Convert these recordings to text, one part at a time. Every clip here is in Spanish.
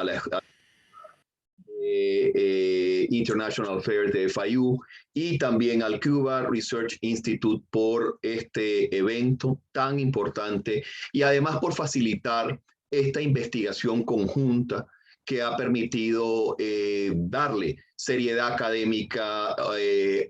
la International Affairs de FIU y también al Cuba Research Institute por este evento tan importante y además por facilitar esta investigación conjunta que ha permitido darle seriedad académica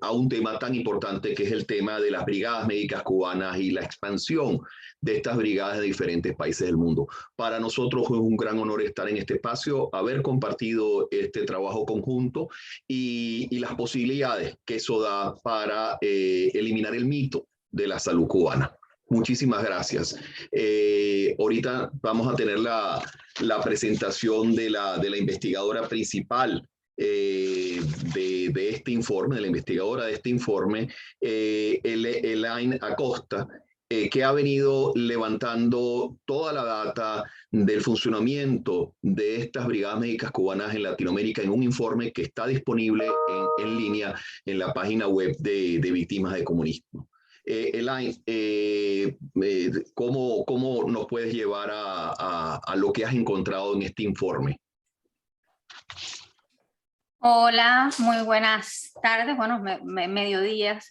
a un tema tan importante que es el tema de las brigadas médicas cubanas y la expansión de estas brigadas de diferentes países del mundo. Para nosotros es un gran honor estar en este espacio, haber compartido este trabajo conjunto y las posibilidades que eso da para eliminar el mito de la salud cubana. Muchísimas gracias. Ahorita vamos a tener la presentación de la investigadora principal de este informe, de la investigadora de este informe, Elaine Acosta, que ha venido levantando toda la data del funcionamiento de estas brigadas médicas cubanas en Latinoamérica en un informe que está disponible en línea en la página web de Víctimas de Comunismo. Elaine, ¿cómo nos puedes llevar a lo que has encontrado en este informe? Hola, muy buenas tardes, bueno, mediodías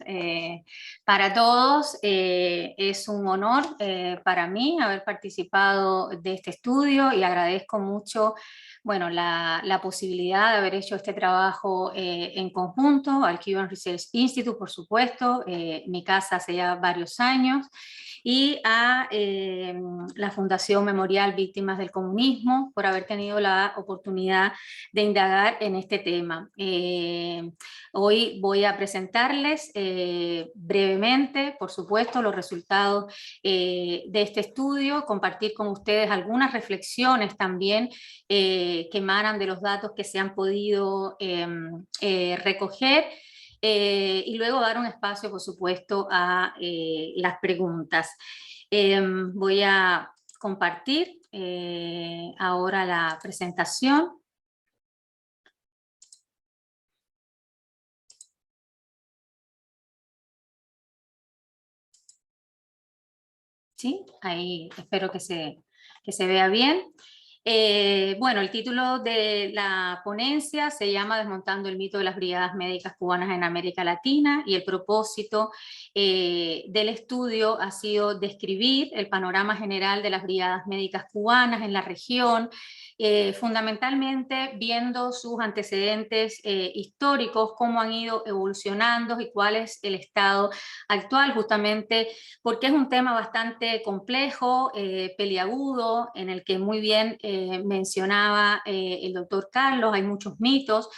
para todos. Es un honor para mí haber participado de este estudio y agradezco mucho, bueno, la posibilidad de haber hecho este trabajo en conjunto, al Cuban Research Institute, por supuesto, mi casa hace ya varios años, y a la Fundación Memorial Víctimas del Comunismo por haber tenido la oportunidad de indagar en este tema. Hoy voy a presentarles brevemente, por supuesto, los resultados de este estudio, compartir con ustedes algunas reflexiones también que emanan de los datos que se han podido recoger, y luego dar un espacio, por supuesto, a las preguntas. Voy a compartir ahora la presentación. Sí, ahí espero que se vea bien. Bueno, el título de la ponencia se llama Desmontando el mito de las brigadas médicas cubanas en América Latina, y el propósito del estudio ha sido describir el panorama general de las brigadas médicas cubanas en la región, fundamentalmente viendo sus antecedentes históricos, cómo han ido evolucionando y cuál es el estado actual, justamente porque es un tema bastante complejo, peliagudo, en el que muy bien mencionaba el doctor Carlos, hay muchos mitos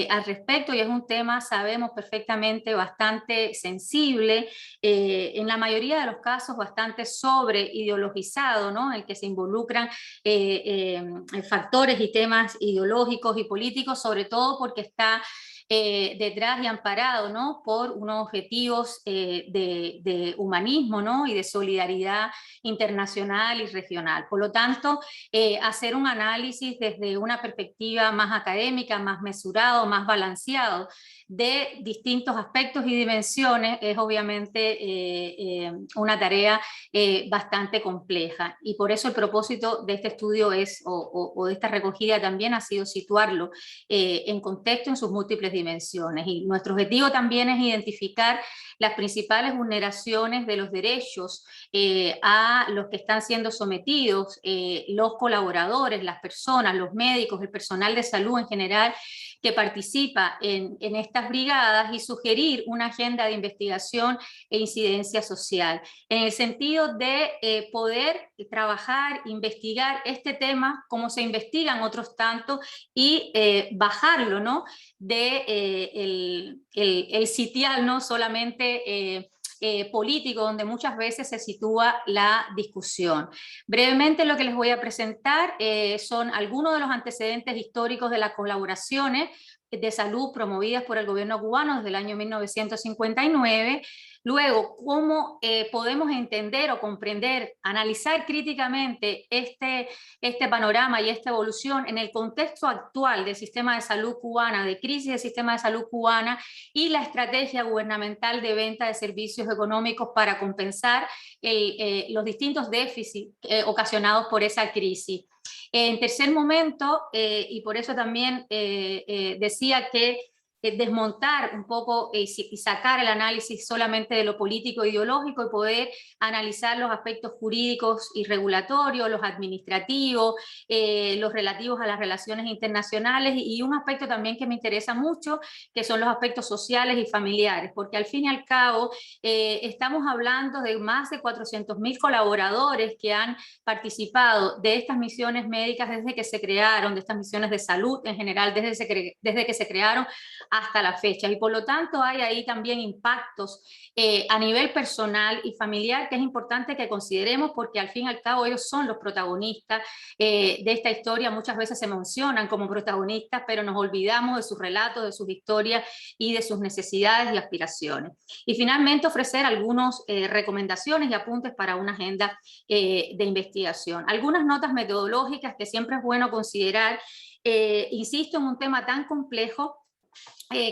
al respecto, y es un tema, sabemos perfectamente, bastante sensible, en la mayoría de los casos bastante sobreideologizado, ¿no? En el que se involucran factores y temas ideológicos y políticos, sobre todo porque está detrás y amparado, ¿no? Por unos objetivos de humanismo, ¿no? Y de solidaridad internacional y regional. Por lo tanto, hacer un análisis desde una perspectiva más académica, más mesurado, más balanceado de distintos aspectos y dimensiones es obviamente una tarea bastante compleja, y por eso el propósito de este estudio es, o de esta recogida también, ha sido situarlo en contexto en sus múltiples dimensiones, y nuestro objetivo también es identificar las principales vulneraciones de los derechos a los que están siendo sometidos los colaboradores, las personas, los médicos, el personal de salud en general que participa en estas brigadas, y sugerir una agenda de investigación e incidencia social, en el sentido de poder trabajar, investigar este tema como se investigan otros tantos, y bajarlo, ¿no? De el sitial, no solamente político, donde muchas veces se sitúa la discusión. Brevemente lo que les voy a presentar son algunos de los antecedentes históricos de las colaboraciones de salud promovidas por el gobierno cubano desde el año 1959, luego cómo podemos entender o comprender, analizar críticamente este panorama y esta evolución en el contexto actual del sistema de salud cubana, de crisis del sistema de salud cubana, y la estrategia gubernamental de venta de servicios económicos para compensar los distintos déficits ocasionados por esa crisis. En tercer momento, y por eso también decía que desmontar un poco y sacar el análisis solamente de lo político e ideológico y poder analizar los aspectos jurídicos y regulatorios, los administrativos, los relativos a las relaciones internacionales y un aspecto también que me interesa mucho, que son los aspectos sociales y familiares, porque al fin y al cabo estamos hablando de más de 400.000 colaboradores que han participado de estas misiones médicas desde que se crearon, de estas misiones de salud en general, desde que se crearon hasta la fecha. Y por lo tanto hay ahí también impactos a nivel personal y familiar que es importante que consideremos porque al fin y al cabo ellos son los protagonistas de esta historia. Muchas veces se mencionan como protagonistas, pero nos olvidamos de sus relatos, de sus historias y de sus necesidades y aspiraciones. Y finalmente ofrecer algunas recomendaciones y apuntes para una agenda de investigación. Algunas notas metodológicas que siempre es bueno considerar. Insisto en un tema tan complejo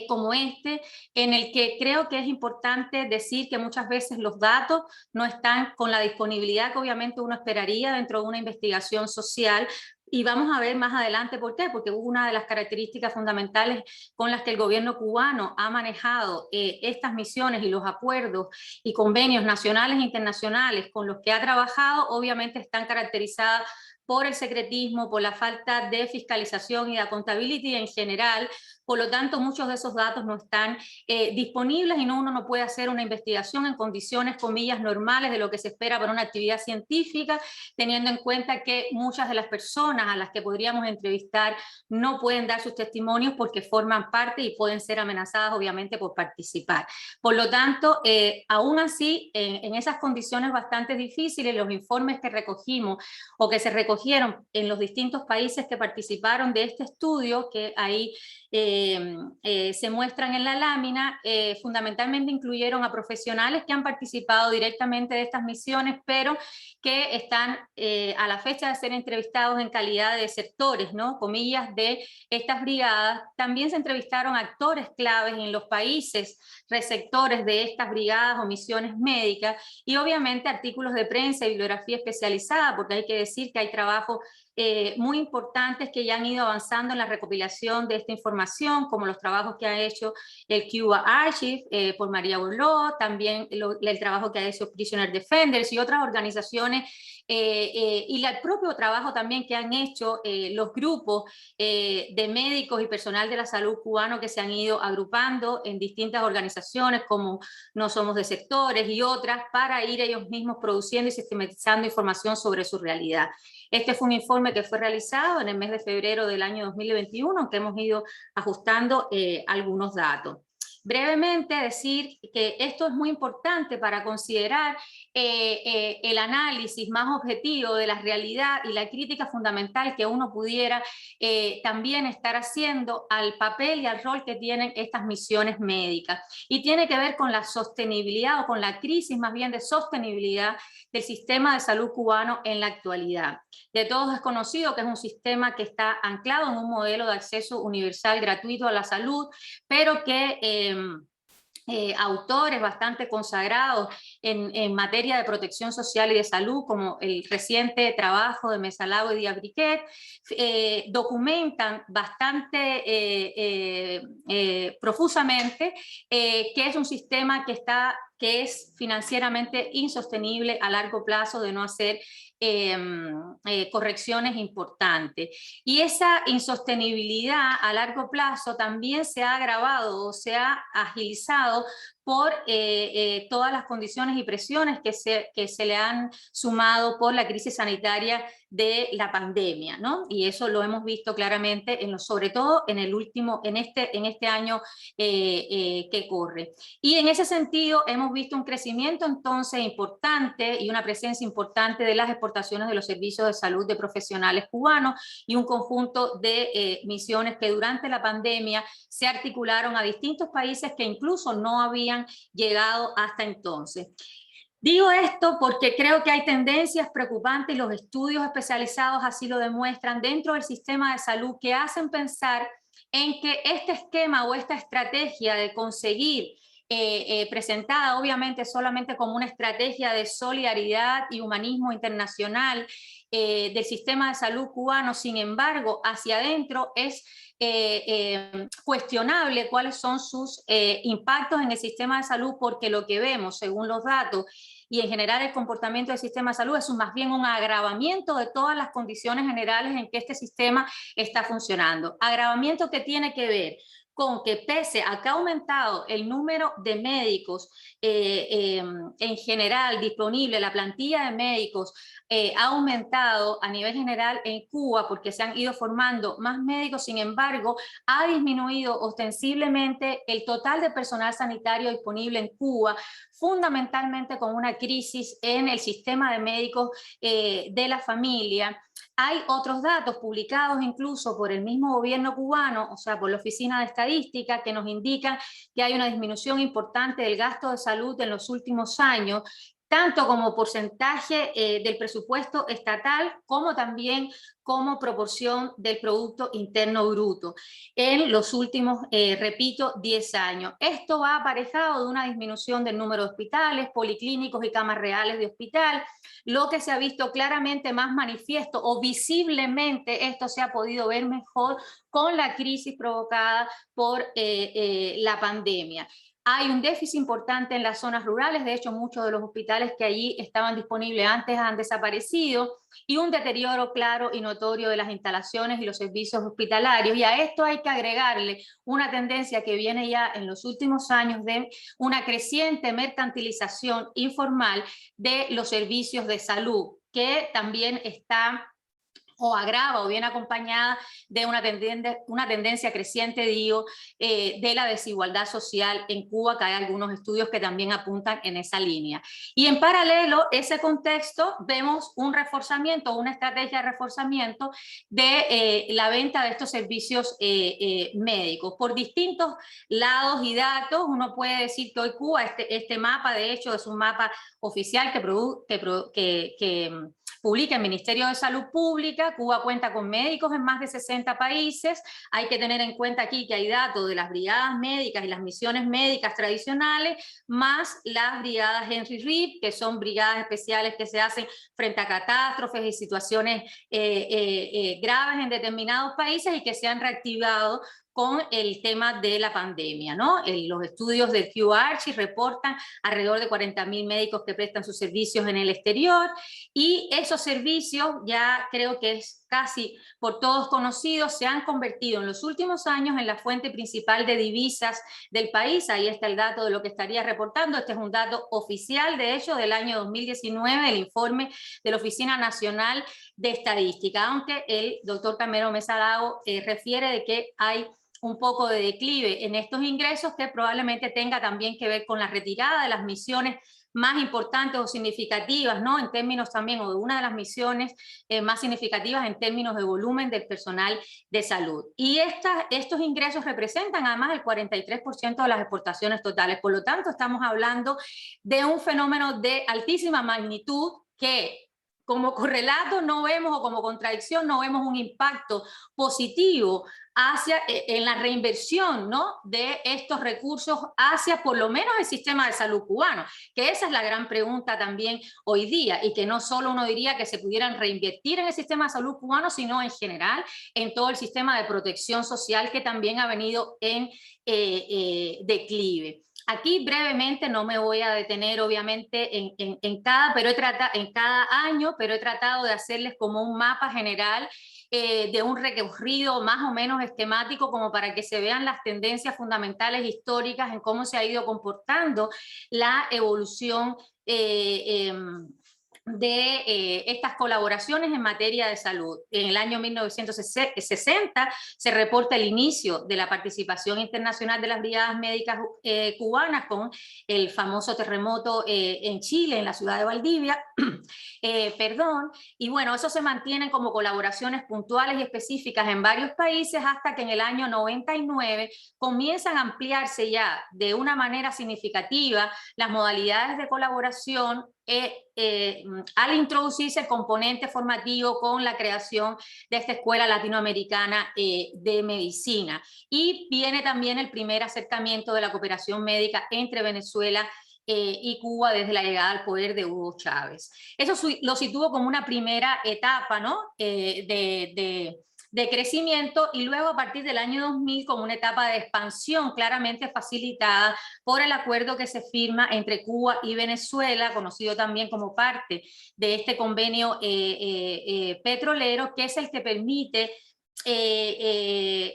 como este, en el que creo que es importante decir que muchas veces los datos no están con la disponibilidad que obviamente uno esperaría dentro de una investigación social. Y vamos a ver más adelante por qué, porque una de las características fundamentales con las que el gobierno cubano ha manejado estas misiones y los acuerdos y convenios nacionales e internacionales con los que ha trabajado, obviamente están caracterizadas por el secretismo, por la falta de fiscalización y de accountability en general. Por lo tanto, muchos de esos datos no están disponibles y uno no puede hacer una investigación en condiciones, comillas, normales de lo que se espera para una actividad científica, teniendo en cuenta que muchas de las personas a las que podríamos entrevistar no pueden dar sus testimonios porque forman parte y pueden ser amenazadas, obviamente, por participar. Por lo tanto, aún así, en esas condiciones bastante difíciles, los informes que recogimos o que se recogieron en los distintos países que participaron de este estudio, que ahí se muestran en la lámina, fundamentalmente incluyeron a profesionales que han participado directamente de estas misiones, pero que están a la fecha de ser entrevistados en calidad de sectores, ¿no? Comillas, de estas brigadas. También se entrevistaron actores claves en los países receptores de estas brigadas o misiones médicas y obviamente artículos de prensa y bibliografía especializada, porque hay que decir que hay trabajos muy importantes que ya han ido avanzando en la recopilación de esta información, como los trabajos que ha hecho el Cuba Archive por María Borloo, también el trabajo que ha hecho Prisoner Defenders y otras organizaciones, y el propio trabajo también que han hecho los grupos de médicos y personal de la salud cubano que se han ido agrupando en distintas organizaciones como No Somos de Sectores y otras para ir ellos mismos produciendo y sistematizando información sobre su realidad. Este fue un informe que fue realizado en el mes de febrero del año 2021, aunque hemos ido ajustando algunos datos. Brevemente decir que esto es muy importante para considerar el análisis más objetivo de la realidad y la crítica fundamental que uno pudiera también estar haciendo al papel y al rol que tienen estas misiones médicas. Y tiene que ver con la sostenibilidad o con la crisis más bien de sostenibilidad del sistema de salud cubano en la actualidad. De todos es conocido que es un sistema que está anclado en un modelo de acceso universal gratuito a la salud, pero que autores bastante consagrados en materia de protección social y de salud, como el reciente trabajo de Mesalabo y Díaz Briquet, documentan bastante profusamente que es un sistema que es financieramente insostenible a largo plazo de no hacer correcciones importantes. Y esa insostenibilidad a largo plazo también se ha agravado o se ha agilizado por todas las condiciones y presiones que se le han sumado por la crisis sanitaria de la pandemia, ¿no? Y eso lo hemos visto claramente, sobre todo en este año que corre. Y en ese sentido hemos visto un crecimiento entonces importante y una presencia importante de las exportaciones de los servicios de salud de profesionales cubanos y un conjunto de misiones que durante la pandemia se articularon a distintos países que incluso no habían llegado hasta entonces. Digo esto porque creo que hay tendencias preocupantes y los estudios especializados así lo demuestran dentro del sistema de salud que hacen pensar en que este esquema o esta estrategia de conseguir presentada obviamente solamente como una estrategia de solidaridad y humanismo internacional del sistema de salud cubano. Sin embargo, hacia adentro es cuestionable cuáles son sus impactos en el sistema de salud, porque lo que vemos, según los datos, y en general el comportamiento del sistema de salud es más bien un agravamiento de todas las condiciones generales en que este sistema está funcionando. Agravamiento que tiene que ver con que, pese a que ha aumentado el número de médicos en general disponible, la plantilla de médicos ha aumentado a nivel general en Cuba porque se han ido formando más médicos. Sin embargo, ha disminuido ostensiblemente el total de personal sanitario disponible en Cuba, fundamentalmente con una crisis en el sistema de médicos de la familia. Hay otros datos publicados incluso por el mismo gobierno cubano, o sea, por la Oficina de Estadística, que nos indican que hay una disminución importante del gasto de salud en los últimos años, tanto como porcentaje del presupuesto estatal, como también como proporción del Producto Interno Bruto en los últimos, repito, 10 años. Esto va aparejado de una disminución del número de hospitales, policlínicos y camas reales de hospital. Lo que se ha visto claramente más manifiesto, o visiblemente esto se ha podido ver mejor con la crisis provocada por la pandemia. Hay un déficit importante en las zonas rurales, de hecho muchos de los hospitales que allí estaban disponibles antes han desaparecido, y un deterioro claro y notorio de las instalaciones y los servicios hospitalarios. Y a esto hay que agregarle una tendencia que viene ya en los últimos años de una creciente mercantilización informal de los servicios de salud, que también está o agrava o viene acompañada de una tendencia creciente, digo, de la desigualdad social en Cuba, que hay algunos estudios que también apuntan en esa línea. Y en paralelo, ese contexto, vemos un reforzamiento, una estrategia de reforzamiento de la venta de estos servicios médicos. Por distintos lados y datos, uno puede decir que hoy Cuba, este mapa, de hecho, es un mapa oficial que publica el Ministerio de Salud Pública. Cuba cuenta con médicos en más de 60 países. Hay que tener en cuenta aquí que hay datos de las brigadas médicas y las misiones médicas tradicionales, más las brigadas Henry Reed, que son brigadas especiales que se hacen frente a catástrofes y situaciones graves en determinados países y que se han reactivado con el tema de la pandemia, ¿no? Los estudios del Pew Archive reportan alrededor de 40.000 médicos que prestan sus servicios en el exterior, y esos servicios, ya creo que es casi por todos conocidos, se han convertido en los últimos años en la fuente principal de divisas del país. Ahí está el dato de lo que estaría reportando. Este es un dato oficial, de hecho, del año 2019, el informe de la Oficina Nacional de Estadística, aunque el doctor Camero Mesa Lago refiere de que hay un poco de declive en estos ingresos, que probablemente tenga también que ver con la retirada de las misiones más importantes o significativas, ¿no? En términos también, o de una de las misiones más significativas en términos de volumen del personal de salud. Y estos ingresos representan además el 43% de las exportaciones totales. Por lo tanto, estamos hablando de un fenómeno de altísima magnitud que, como correlato no vemos, o como contradicción no vemos un impacto positivo en la reinversión, ¿no?, de estos recursos hacia por lo menos el sistema de salud cubano, que esa es la gran pregunta también hoy día, y que no solo uno diría que se pudieran reinvertir en el sistema de salud cubano, sino en general en todo el sistema de protección social, que también ha venido en declive. Aquí brevemente, no me voy a detener obviamente en cada año, pero he tratado de hacerles como un mapa general de un recorrido más o menos esquemático, como para que se vean las tendencias fundamentales históricas en cómo se ha ido comportando la evolución de estas colaboraciones en materia de salud. En el año 1960 se reporta el inicio de la participación internacional de las brigadas médicas cubanas con el famoso terremoto en Chile, en la ciudad de Valdivia, y bueno, eso se mantiene como colaboraciones puntuales y específicas en varios países, hasta que en el año 99 comienzan a ampliarse ya de una manera significativa las modalidades de colaboración al introducirse el componente formativo con la creación de esta Escuela Latinoamericana de Medicina. Y viene también el primer acercamiento de la cooperación médica entre Venezuela y Cuba desde la llegada al poder de Hugo Chávez. Eso lo situó como una primera etapa, ¿no? De crecimiento, y luego a partir del año 2000 como una etapa de expansión claramente facilitada por el acuerdo que se firma entre Cuba y Venezuela, conocido también como parte de este convenio petrolero, que es el que permite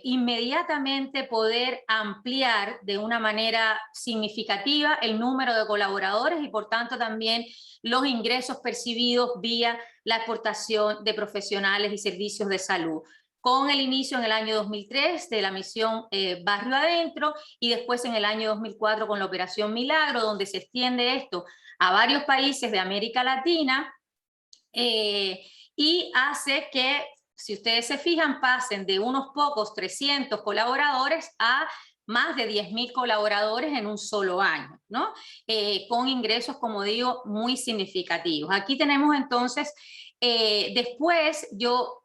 inmediatamente poder ampliar de una manera significativa el número de colaboradores y por tanto también los ingresos percibidos vía la exportación de profesionales y servicios de salud, con el inicio en el año 2003 de la misión Barrio Adentro y después en el año 2004 con la Operación Milagro, donde se extiende esto a varios países de América Latina y hace que, si ustedes se fijan, pasen de unos pocos 300 colaboradores a más de 10.000 colaboradores en un solo año, ¿no? Con ingresos, como digo, muy significativos. Aquí tenemos entonces, después yo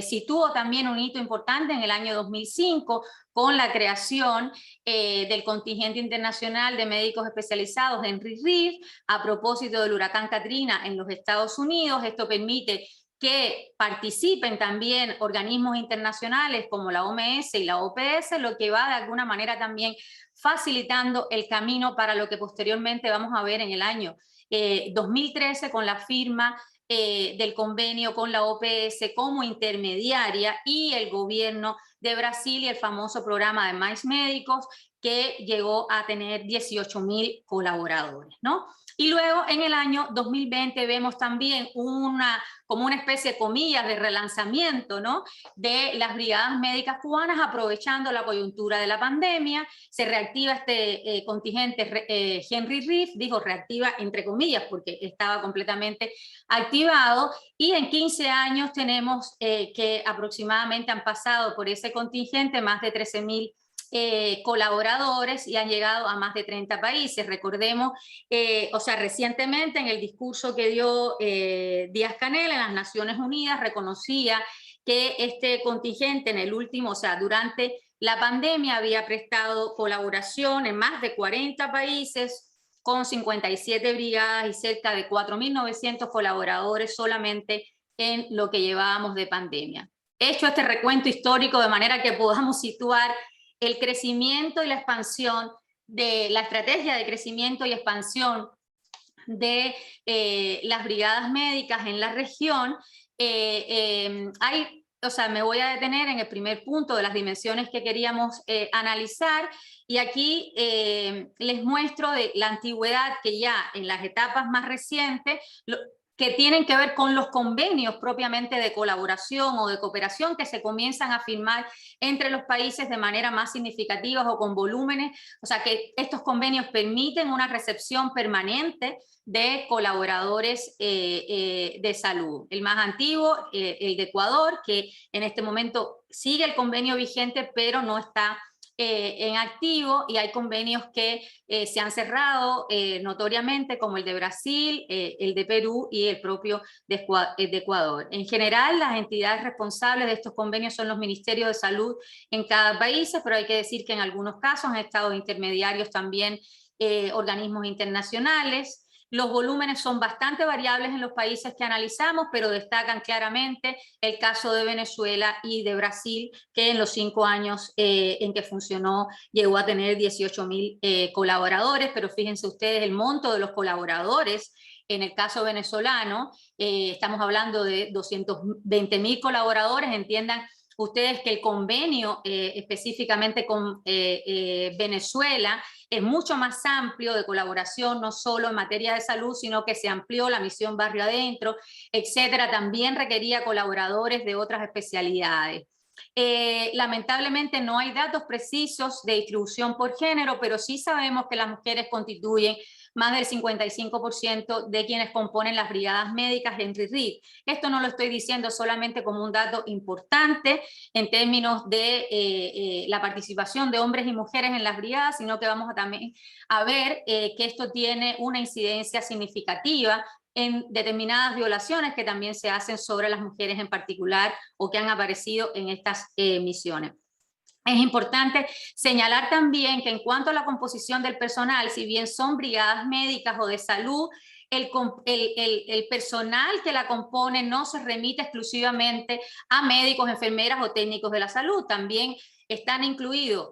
sitúo también un hito importante en el año 2005 con la creación del contingente internacional de médicos especializados Henry Reeve a propósito del huracán Katrina en los Estados Unidos. Esto permite que participen también organismos internacionales como la OMS y la OPS, lo que va de alguna manera también facilitando el camino para lo que posteriormente vamos a ver en el año 2013 con la firma del convenio con la OPS como intermediaria y el gobierno de Brasil y el famoso programa de Mais Médicos, que llegó a tener 18.000 colaboradores, ¿no? Y luego en el año 2020 vemos también como una especie de comillas de relanzamiento, ¿no? De las brigadas médicas cubanas aprovechando la coyuntura de la pandemia. Se reactiva este contingente Henry Reeve, digo reactiva entre comillas porque estaba completamente activado, y en 15 años tenemos que aproximadamente han pasado por ese contingente más de 13.000 colaboradores y han llegado a más de 30 países. Recordemos, recientemente en el discurso que dio Díaz-Canel en las Naciones Unidas reconocía que este contingente en el último, durante la pandemia había prestado colaboración en más de 40 países con 57 brigadas y cerca de 4.900 colaboradores solamente en lo que llevábamos de pandemia. He hecho este recuento histórico de manera que podamos situar el crecimiento y la expansión de la estrategia de crecimiento y expansión de las brigadas médicas en la región. Me voy a detener en el primer punto de las dimensiones que queríamos analizar, y aquí les muestro de la antigüedad que ya en las etapas más recientes, que tienen que ver con los convenios propiamente de colaboración o de cooperación que se comienzan a firmar entre los países de manera más significativa o con volúmenes, que estos convenios permiten una recepción permanente de colaboradores de salud. El más antiguo, el de Ecuador, que en este momento sigue el convenio vigente, pero no está en activo, y hay convenios que se han cerrado notoriamente, como el de Brasil, el de Perú y el propio de Ecuador. En general, las entidades responsables de estos convenios son los ministerios de salud en cada país, pero hay que decir que en algunos casos han estado intermediarios también organismos internacionales. Los volúmenes son bastante variables en los países que analizamos, pero destacan claramente el caso de Venezuela y de Brasil, que en los 5 años en que funcionó llegó a tener 18.000 colaboradores, pero fíjense ustedes el monto de los colaboradores. En el caso venezolano, estamos hablando de 220.000 colaboradores. Entiendan ustedes que el convenio específicamente con Venezuela es mucho más amplio de colaboración, no solo en materia de salud, sino que se amplió la misión Barrio Adentro, etcétera. También requería colaboradores de otras especialidades. Lamentablemente no hay datos precisos de distribución por género, pero sí sabemos que las mujeres constituyen más del 55% de quienes componen las brigadas médicas Henry Reeve. Esto no lo estoy diciendo solamente como un dato importante en términos de la participación de hombres y mujeres en las brigadas, sino que vamos también a ver que esto tiene una incidencia significativa en determinadas violaciones que también se hacen sobre las mujeres en particular o que han aparecido en estas misiones. Es importante señalar también que en cuanto a la composición del personal, si bien son brigadas médicas o de salud, el personal que la compone no se remite exclusivamente a médicos, enfermeras o técnicos de la salud. También están incluidos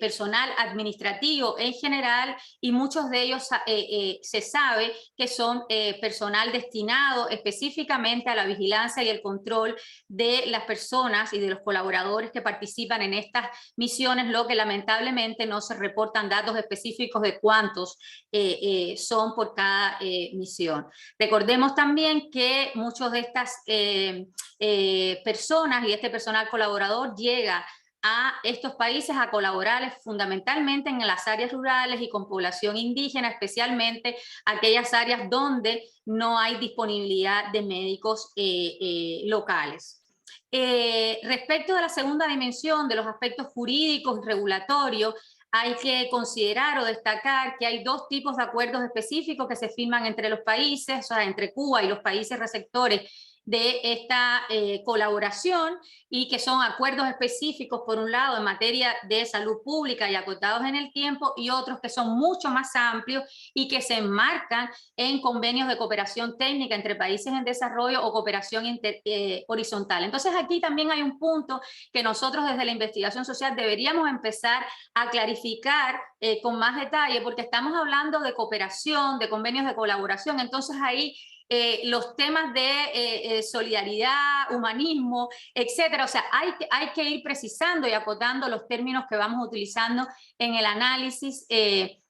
personal administrativo en general, y muchos de ellos se sabe que son personal destinado específicamente a la vigilancia y el control de las personas y de los colaboradores que participan en estas misiones, lo que lamentablemente no se reportan datos específicos de cuántos son por cada misión. Recordemos también que muchos de estas personas y este personal colaborador llega a estos países a colaborar fundamentalmente en las áreas rurales y con población indígena, especialmente aquellas áreas donde no hay disponibilidad de médicos locales. Respecto de la segunda dimensión, de los aspectos jurídicos y regulatorios, hay que considerar o destacar que hay dos tipos de acuerdos específicos que se firman entre los países, o sea, entre Cuba y los países receptores de esta colaboración, y que son acuerdos específicos, por un lado, en materia de salud pública y acotados en el tiempo, y otros que son mucho más amplios y que se enmarcan en convenios de cooperación técnica entre países en desarrollo o cooperación horizontal. Entonces, aquí también hay un punto que nosotros desde la investigación social deberíamos empezar a clarificar con más detalle, porque estamos hablando de cooperación, de convenios de colaboración. Entonces ahí los temas de solidaridad, humanismo, etcétera. O sea, hay que ir precisando y acotando los términos que vamos utilizando en el análisis de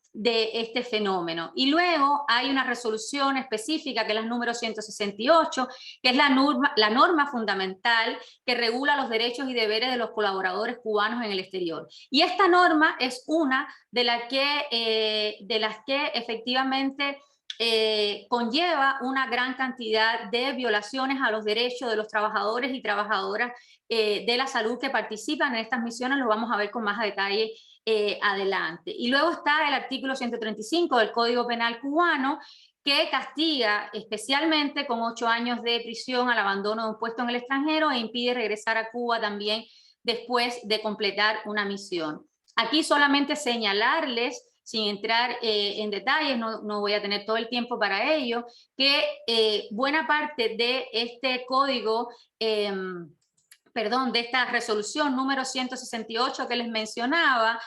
este fenómeno. Y luego hay una resolución específica, que es la número 168, que es la norma fundamental que regula los derechos y deberes de los colaboradores cubanos en el exterior. Y esta norma es una de las que efectivamente conlleva una gran cantidad de violaciones a los derechos de los trabajadores y trabajadoras de la salud que participan en estas misiones. Lo vamos a ver con más detalle adelante. Y luego está el artículo 135 del Código Penal cubano, que castiga especialmente con 8 años de prisión al abandono de un puesto en el extranjero e impide regresar a Cuba también después de completar una misión. Aquí solamente señalarles, sin entrar en detalles, no voy a tener todo el tiempo para ello, que buena parte de este código, de esta resolución número 168 que les mencionaba,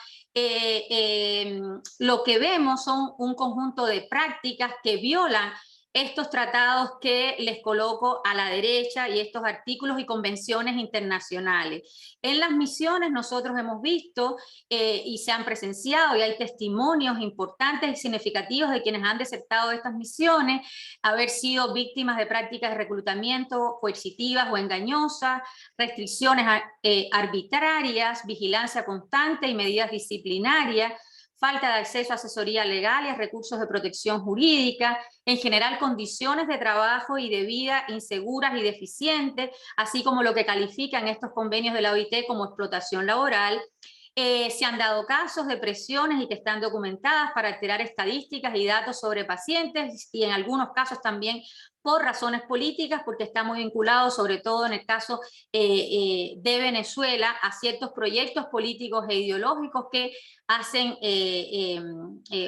lo que vemos son un conjunto de prácticas que violan estos tratados que les coloco a la derecha y estos artículos y convenciones internacionales. En las misiones nosotros hemos visto y se han presenciado, y hay testimonios importantes y significativos de quienes han desertado de estas misiones, haber sido víctimas de prácticas de reclutamiento coercitivas o engañosas, restricciones arbitrarias, vigilancia constante y medidas disciplinarias, falta de acceso a asesoría legal y a recursos de protección jurídica, en general condiciones de trabajo y de vida inseguras y deficientes, así como lo que califican estos convenios de la OIT como explotación laboral. Se han dado casos de presiones y que están documentadas para alterar estadísticas y datos sobre pacientes, y en algunos casos también por razones políticas, porque está muy vinculado, sobre todo en el caso de Venezuela, a ciertos proyectos políticos e ideológicos que hacen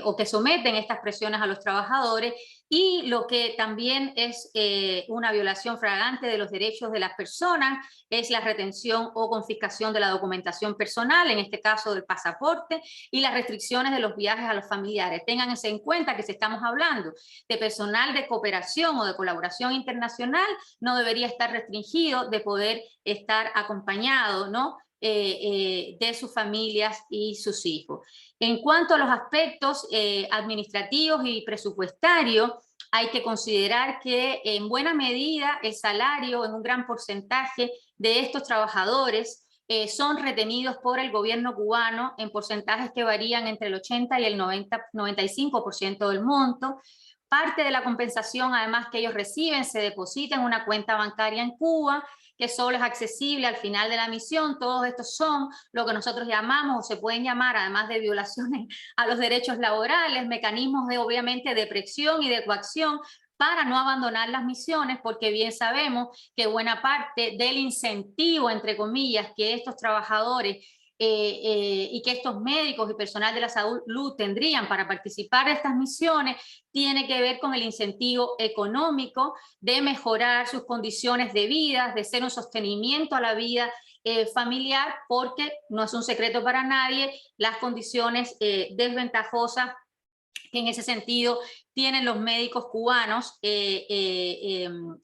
o que someten estas presiones a los trabajadores. Y lo que también es una violación flagrante de los derechos de las personas es la retención o confiscación de la documentación personal, en este caso del pasaporte, y las restricciones de los viajes a los familiares. Ténganse en cuenta que si estamos hablando de personal de cooperación o de colaboración internacional, no debería estar restringido de poder estar acompañado, ¿no?, de sus familias y sus hijos. En cuanto a los aspectos administrativos y presupuestarios, hay que considerar que en buena medida el salario, en un gran porcentaje de estos trabajadores, son retenidos por el gobierno cubano en porcentajes que varían entre el 80 y el 95% del monto. Parte de la compensación, además, que ellos reciben se deposita en una cuenta bancaria en Cuba, que solo es accesible al final de la misión. Todos estos son lo que nosotros llamamos, o se pueden llamar, además de violaciones a los derechos laborales, mecanismos de, obviamente, de presión y de coacción para no abandonar las misiones, porque bien sabemos que buena parte del incentivo, entre comillas, que estos trabajadores y que estos médicos y personal de la salud tendrían para participar de estas misiones tiene que ver con el incentivo económico de mejorar sus condiciones de vida, de ser un sostenimiento a la vida familiar, porque no es un secreto para nadie las condiciones desventajosas que en ese sentido tienen los médicos cubanos en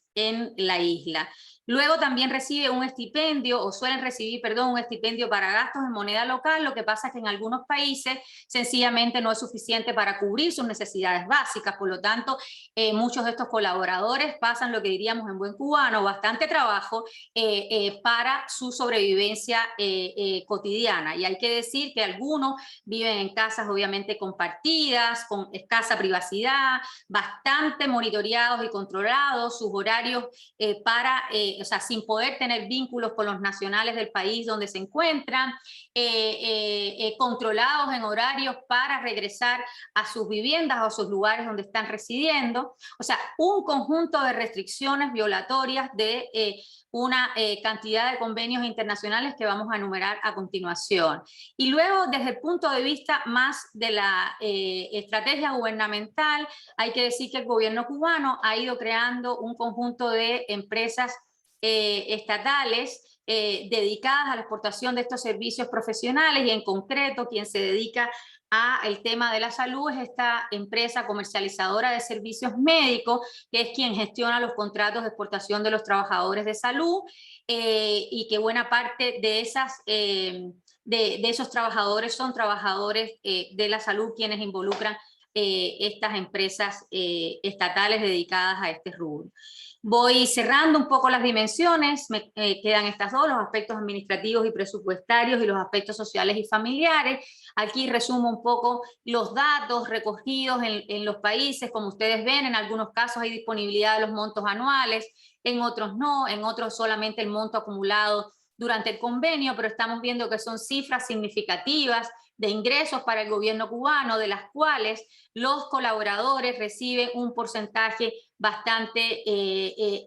la isla. Luego también recibe un estipendio, o suelen recibir, perdón, un estipendio para gastos en moneda local. Lo que pasa es que en algunos países sencillamente no es suficiente para cubrir sus necesidades básicas. Por lo tanto, muchos de estos colaboradores pasan lo que diríamos en buen cubano, bastante trabajo para su sobrevivencia cotidiana. Y hay que decir que algunos viven en casas obviamente compartidas, con escasa privacidad, bastante monitoreados y controlados, sus horarios o sea, sin poder tener vínculos con los nacionales del país donde se encuentran, controlados en horarios para regresar a sus viviendas o a sus lugares donde están residiendo. O sea, un conjunto de restricciones violatorias de una cantidad de convenios internacionales que vamos a enumerar a continuación. Y luego, desde el punto de vista más de la estrategia gubernamental, hay que decir que el gobierno cubano ha ido creando un conjunto de empresas estatales dedicadas a la exportación de estos servicios profesionales, y en concreto quien se dedica al tema de la salud es esta empresa comercializadora de servicios médicos, que es quien gestiona los contratos de exportación de los trabajadores de salud, y que buena parte de esos trabajadores son trabajadores de la salud quienes involucran estas empresas estatales dedicadas a este rubro. Voy cerrando un poco las dimensiones, me quedan estas dos, los aspectos administrativos y presupuestarios y los aspectos sociales y familiares. Aquí resumo un poco los datos recogidos en los países. Como ustedes ven, en algunos casos hay disponibilidad de los montos anuales, en otros no, en otros solamente el monto acumulado durante el convenio, pero estamos viendo que son cifras significativas de ingresos para el gobierno cubano, de las cuales los colaboradores reciben un porcentaje bastante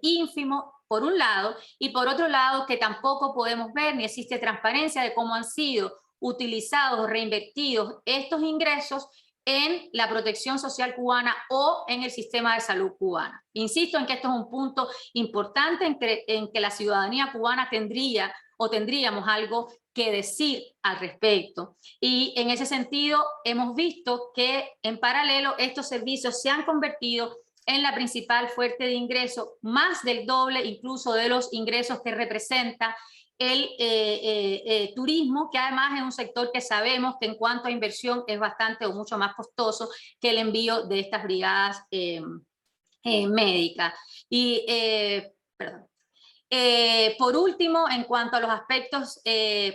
ínfimo, por un lado, y por otro lado que tampoco podemos ver ni existe transparencia de cómo han sido utilizados o reinvertidos estos ingresos en la protección social cubana o en el sistema de salud cubana. Insisto en que esto es un punto importante en que la ciudadanía cubana tendríamos algo que decir al respecto. Y en ese sentido hemos visto que en paralelo estos servicios se han convertido en la principal fuente de ingreso, más del doble incluso de los ingresos que representa el turismo, que además es un sector que sabemos que en cuanto a inversión es bastante o mucho más costoso que el envío de estas brigadas médicas. Y, perdón. Por último, en cuanto a los aspectos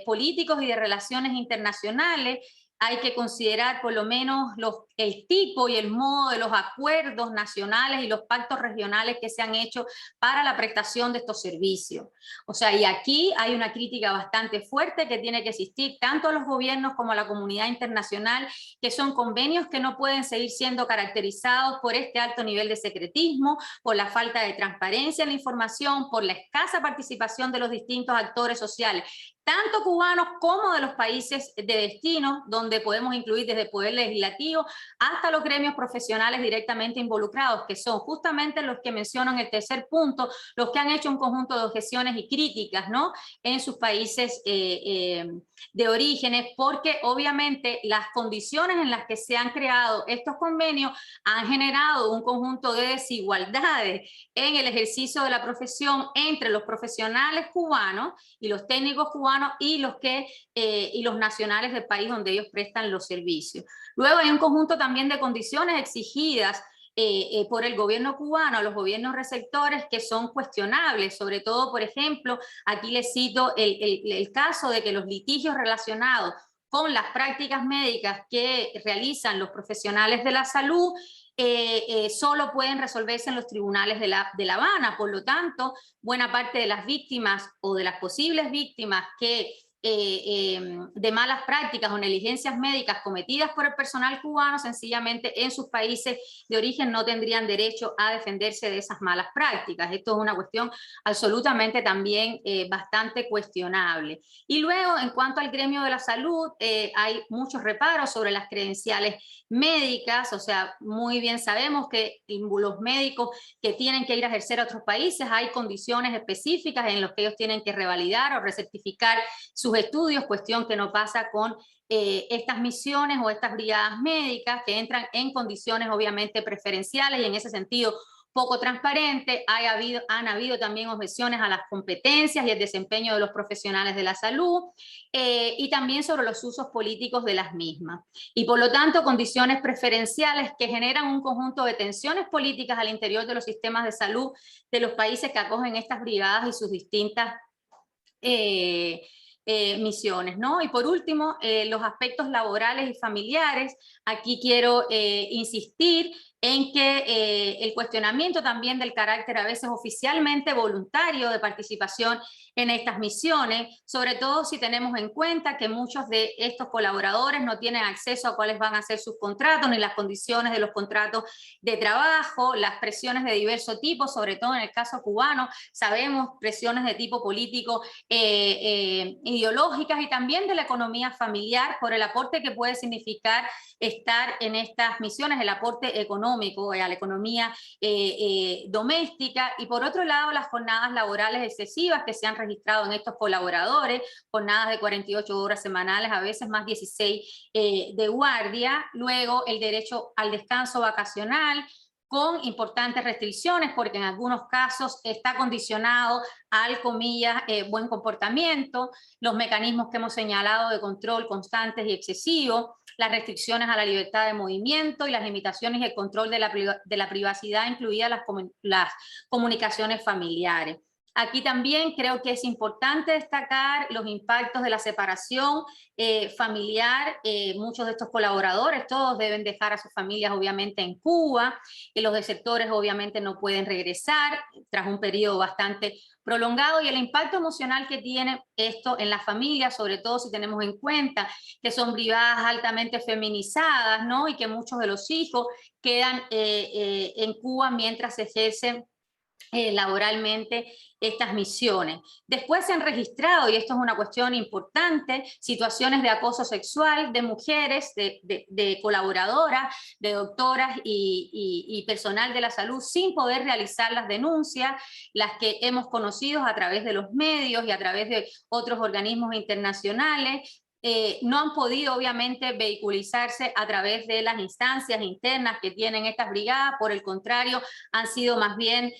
políticos y de relaciones internacionales, hay que considerar por lo menos el tipo y el modo de los acuerdos nacionales y los pactos regionales que se han hecho para la prestación de estos servicios. O sea, y aquí hay una crítica bastante fuerte que tiene que existir tanto a los gobiernos como a la comunidad internacional, que son convenios que no pueden seguir siendo caracterizados por este alto nivel de secretismo, por la falta de transparencia en la información, por la escasa participación de los distintos actores sociales, tanto cubanos como de los países de destino, donde podemos incluir desde el poder legislativo hasta los gremios profesionales directamente involucrados, que son justamente los que mencionan el tercer punto, los que han hecho un conjunto de objeciones y críticas, ¿no?, en sus países de orígenes, porque obviamente las condiciones en las que se han creado estos convenios han generado un conjunto de desigualdades en el ejercicio de la profesión entre los profesionales cubanos y los técnicos cubanos y los nacionales del país donde ellos prestan los servicios. Luego hay un conjunto también de condiciones exigidas por el gobierno cubano a los gobiernos receptores que son cuestionables, sobre todo, por ejemplo, aquí les cito el caso de que los litigios relacionados con las prácticas médicas que realizan los profesionales de la salud solo pueden resolverse en los tribunales de La Habana. Por lo tanto, buena parte de las víctimas o de las posibles víctimas que de malas prácticas o negligencias médicas cometidas por el personal cubano, sencillamente en sus países de origen no tendrían derecho a defenderse de esas malas prácticas. Esto es una cuestión absolutamente también bastante cuestionable. Y luego, en cuanto al gremio de la salud, hay muchos reparos sobre las credenciales médicas, o sea, muy bien sabemos que los médicos que tienen que ir a ejercer a otros países, hay condiciones específicas en las que ellos tienen que revalidar o recertificar sus estudios, cuestión que no pasa con estas misiones o estas brigadas médicas que entran en condiciones obviamente preferenciales y en ese sentido poco transparente. Han habido también objeciones a las competencias y el desempeño de los profesionales de la salud y también sobre los usos políticos de las mismas. Y por lo tanto, condiciones preferenciales que generan un conjunto de tensiones políticas al interior de los sistemas de salud de los países que acogen estas brigadas y sus distintas misiones, ¿no? Y por último, los aspectos laborales y familiares. Aquí quiero insistir en que el cuestionamiento también del carácter a veces oficialmente voluntario de participación en estas misiones, sobre todo si tenemos en cuenta que muchos de estos colaboradores no tienen acceso a cuáles van a ser sus contratos ni las condiciones de los contratos de trabajo, las presiones de diverso tipo, sobre todo en el caso cubano, sabemos presiones de tipo político, ideológicas y también de la economía familiar por el aporte que puede significar estar en estas misiones, el aporte económico a la economía doméstica, y por otro lado las jornadas laborales excesivas que se han registrado en estos colaboradores, jornadas de 48 horas semanales, a veces más 16 de guardia, luego el derecho al descanso vacacional, con importantes restricciones, porque en algunos casos está condicionado al, comillas, buen comportamiento, los mecanismos que hemos señalado de control constantes y excesivos, las restricciones a la libertad de movimiento y las limitaciones y el control de la privacidad, incluidas las comunicaciones familiares. Aquí también creo que es importante destacar los impactos de la separación familiar. Muchos de estos colaboradores, todos deben dejar a sus familias obviamente en Cuba, los desertores obviamente no pueden regresar tras un periodo bastante prolongado, y el impacto emocional que tiene esto en la familia, sobre todo si tenemos en cuenta que son brigadas altamente feminizadas, ¿no? Y que muchos de los hijos quedan en Cuba mientras se ejercen laboralmente estas misiones. Después se han registrado, y esto es una cuestión importante, situaciones de acoso sexual de mujeres, de colaboradoras, de doctoras y personal de la salud sin poder realizar las denuncias, las que hemos conocido a través de los medios y a través de otros organismos internacionales. No han podido obviamente vehiculizarse a través de las instancias internas que tienen estas brigadas, por el contrario, han sido más bien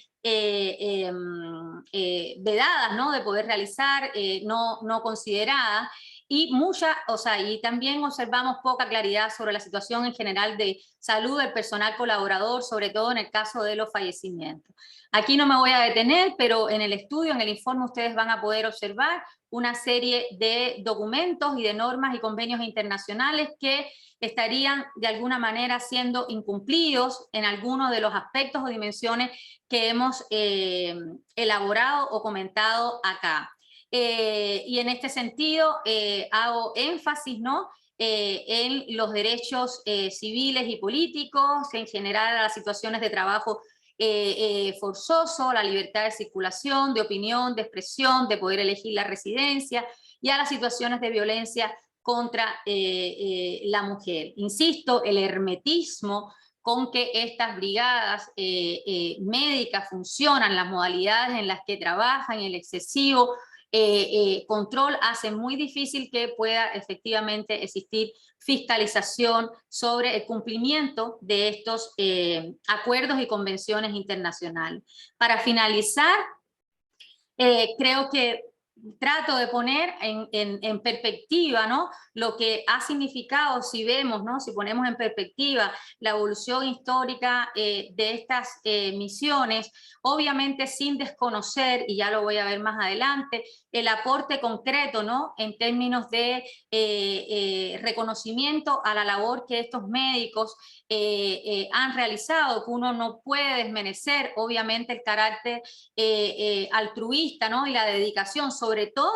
vedadas, ¿no? De poder realizar, no consideradas, y y también observamos poca claridad sobre la situación en general de salud del personal colaborador, sobre todo en el caso de los fallecimientos. Aquí no me voy a detener, pero en el estudio, en el informe, ustedes van a poder observar una serie de documentos y de normas y convenios internacionales que estarían de alguna manera siendo incumplidos en algunos de los aspectos o dimensiones que hemos elaborado o comentado acá. Y en este sentido hago énfasis, ¿no? En los derechos civiles y políticos, en general a las situaciones de trabajo forzoso, la libertad de circulación, de opinión, de expresión, de poder elegir la residencia, y a las situaciones de violencia contra la mujer. Insisto, el hermetismo con que estas brigadas médicas funcionan, las modalidades en las que trabajan, el excesivo control hace muy difícil que pueda efectivamente existir fiscalización sobre el cumplimiento de estos acuerdos y convenciones internacionales. Para finalizar, creo que trato de poner en perspectiva, ¿no? Lo que ha significado, si vemos, ¿no? Si ponemos en perspectiva la evolución histórica de estas misiones, obviamente sin desconocer, y ya lo voy a ver más adelante, el aporte concreto, ¿no? En términos de reconocimiento a la labor que estos médicos han realizado, que uno no puede desmerecer, obviamente, el carácter altruista, ¿no? Y la dedicación, sobre todo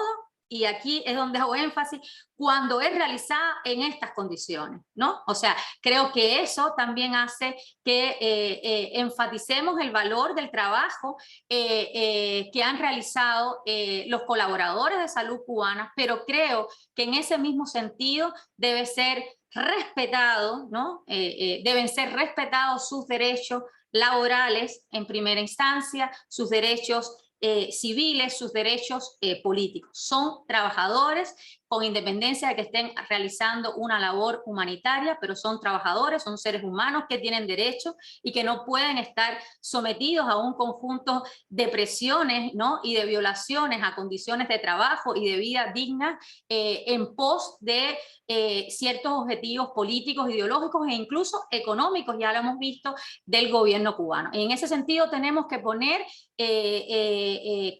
y aquí es donde hago énfasis, cuando es realizada en estas condiciones, ¿no? O sea, creo que eso también hace que enfaticemos el valor del trabajo que han realizado los colaboradores de salud cubanas, pero creo que en ese mismo sentido debe ser respetado, ¿no? Deben ser respetados sus derechos laborales en primera instancia, sus derechos civiles, sus derechos políticos. Son trabajadores con independencia de que estén realizando una labor humanitaria, pero son trabajadores, son seres humanos que tienen derechos y que no pueden estar sometidos a un conjunto de presiones, ¿no? Y de violaciones a condiciones de trabajo y de vida digna en pos de ciertos objetivos políticos, ideológicos e incluso económicos, ya lo hemos visto, del gobierno cubano. En ese sentido tenemos que poner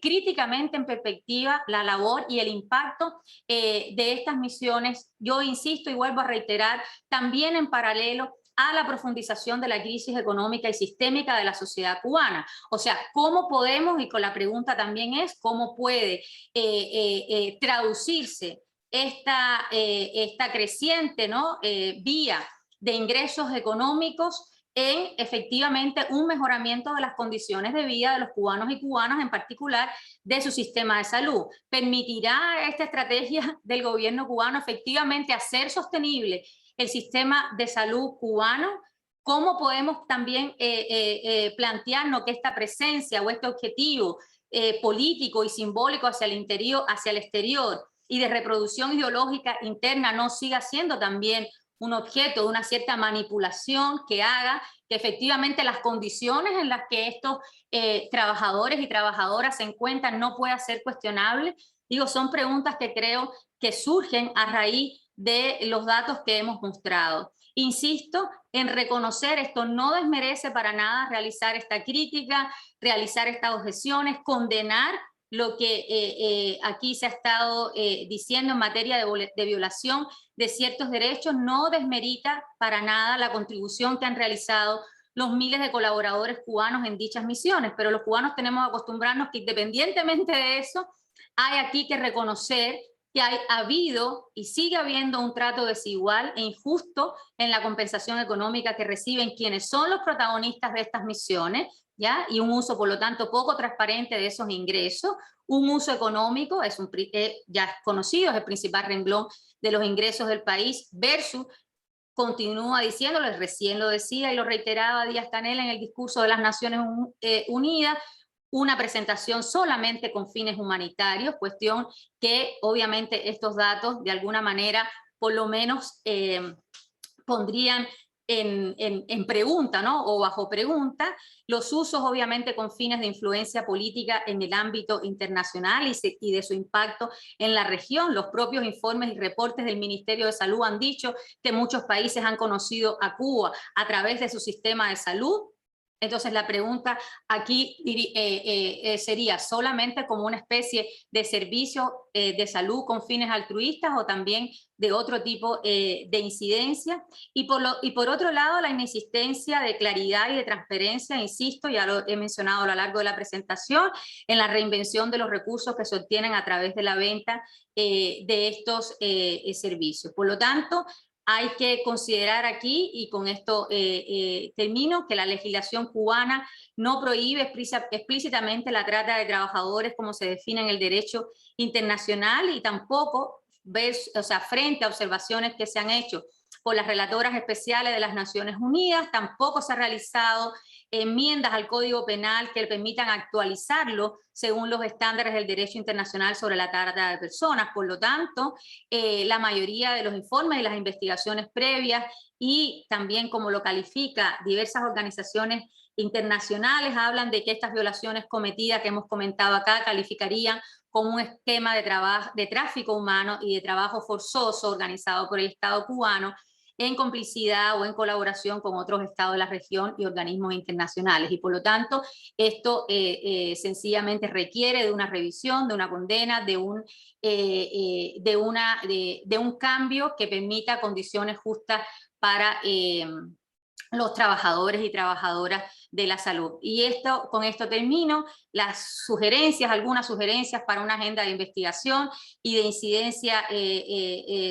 críticamente en perspectiva la labor y el impacto de estas misiones. Yo insisto y vuelvo a reiterar, también en paralelo a la profundización de la crisis económica y sistémica de la sociedad cubana. O sea, ¿cómo podemos, y con la pregunta también es, cómo puede traducirse esta creciente, ¿no? Vía de ingresos económicos en efectivamente un mejoramiento de las condiciones de vida de los cubanos y cubanas, en particular de su sistema de salud? ¿Permitirá esta estrategia del gobierno cubano efectivamente hacer sostenible el sistema de salud cubano? ¿Cómo podemos también plantearnos que esta presencia o este objetivo político y simbólico hacia el interior, hacia el exterior y de reproducción ideológica interna no siga siendo también un objeto de una cierta manipulación que haga que efectivamente las condiciones en las que estos trabajadores y trabajadoras se encuentran no pueda ser cuestionable? Digo, son preguntas que creo que surgen a raíz de los datos que hemos mostrado. Insisto en reconocer esto, no desmerece para nada realizar esta crítica, realizar estas objeciones, condenar lo que aquí se ha estado diciendo en materia de violación de ciertos derechos, no desmerita para nada la contribución que han realizado los miles de colaboradores cubanos en dichas misiones, pero los cubanos tenemos que acostumbrarnos que independientemente de eso, hay aquí que reconocer que ha habido y sigue habiendo un trato desigual e injusto en la compensación económica que reciben quienes son los protagonistas de estas misiones, ¿ya? Y un uso, por lo tanto, poco transparente de esos ingresos, un uso económico, ya es conocido, es el principal renglón de los ingresos del país, versus, continúa diciéndolo, recién lo decía y lo reiteraba Díaz-Canel en el discurso de las Naciones Unidas, una presentación solamente con fines humanitarios, cuestión que obviamente estos datos de alguna manera por lo menos pondrían en pregunta, ¿no? O bajo pregunta, los usos obviamente con fines de influencia política en el ámbito internacional y de su impacto en la región. Los propios informes y reportes del Ministerio de Salud han dicho que muchos países han conocido a Cuba a través de su sistema de salud. Entonces la pregunta aquí sería solamente como una especie de servicio de salud con fines altruistas o también de otro tipo de incidencia. Y por otro lado, la inexistencia de claridad y de transparencia, insisto, ya lo he mencionado a lo largo de la presentación, en la reinvención de los recursos que se obtienen a través de la venta de estos servicios. Por lo tanto, hay que considerar aquí, y con esto termino, que la legislación cubana no prohíbe explícitamente la trata de trabajadores como se define en el derecho internacional y tampoco, frente a observaciones que se han hecho por las relatoras especiales de las Naciones Unidas, tampoco se han realizado enmiendas al Código Penal que permitan actualizarlo según los estándares del derecho internacional sobre la trata de personas. Por lo tanto, la mayoría de los informes y las investigaciones previas y también como lo califica diversas organizaciones internacionales hablan de que estas violaciones cometidas que hemos comentado acá calificarían como un esquema de tráfico humano y de trabajo forzoso organizado por el Estado cubano en complicidad o en colaboración con otros estados de la región y organismos internacionales. Y por lo tanto, esto sencillamente requiere de una revisión, de una condena, de un cambio que permita condiciones justas para los trabajadores y trabajadoras de la salud. Y con esto termino. Las sugerencias, algunas sugerencias para una agenda de investigación y de incidencia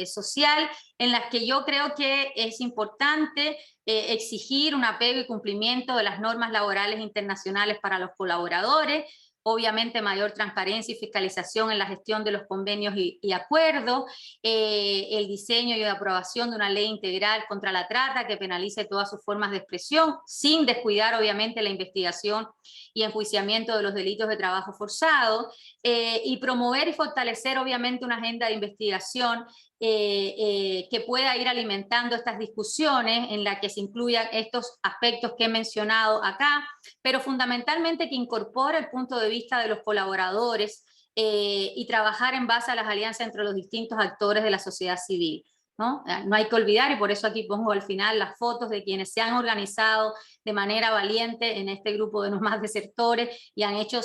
social, en las que yo creo que es importante exigir un apego y cumplimiento de las normas laborales internacionales para los colaboradores, obviamente mayor transparencia y fiscalización en la gestión de los convenios y acuerdos, el diseño y aprobación de una ley integral contra la trata que penalice todas sus formas de expresión, sin descuidar obviamente la investigación y enjuiciamiento de los delitos de trabajo forzado, y promover y fortalecer obviamente una agenda de investigación que pueda ir alimentando estas discusiones en la que se incluyan estos aspectos que he mencionado acá, pero fundamentalmente que incorpore el punto de vista de los colaboradores y trabajar en base a las alianzas entre los distintos actores de la sociedad civil. ¿No? No hay que olvidar, y por eso aquí pongo al final las fotos de quienes se han organizado de manera valiente en este grupo de no más desertores y han hecho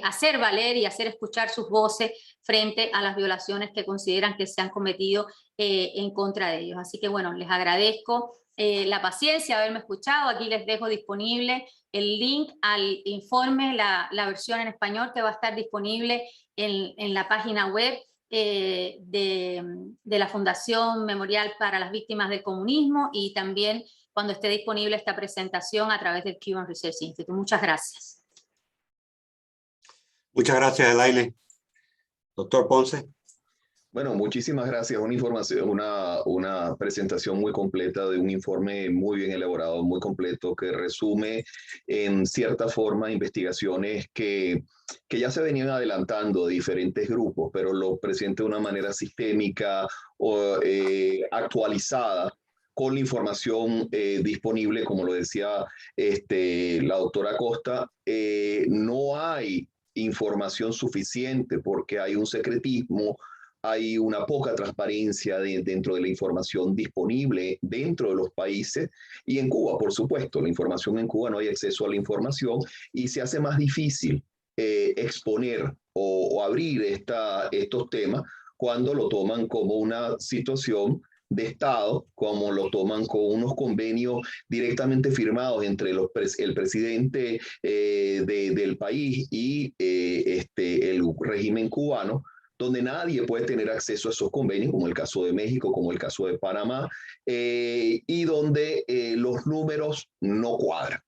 hacer valer y hacer escuchar sus voces frente a las violaciones que consideran que se han cometido en contra de ellos. Así que bueno, les agradezco la paciencia, haberme escuchado. Aquí les dejo disponible el link al informe, la versión en español que va a estar disponible en la página web de la Fundación Memorial para las Víctimas del Comunismo, y también cuando esté disponible esta presentación a través del Cuban Research Institute. Muchas gracias. Muchas gracias, Elaine. Doctor Ponce. Bueno, muchísimas gracias. Una información, una presentación muy completa de un informe muy bien elaborado, muy completo, que resume en cierta forma investigaciones que ya se venían adelantando de diferentes grupos, pero lo presenta de una manera sistémica o actualizada con la información disponible, como lo decía la doctora Costa. No hay información suficiente porque hay un secretismo, hay una poca transparencia dentro de la información disponible dentro de los países, y en Cuba, por supuesto, la información en Cuba no hay acceso a la información y se hace más difícil exponer o abrir estos temas cuando lo toman como una situación de Estado, como lo toman con unos convenios directamente firmados entre el presidente del país y el régimen cubano, donde nadie puede tener acceso a esos convenios, como el caso de México, como el caso de Panamá, y donde los números no cuadran.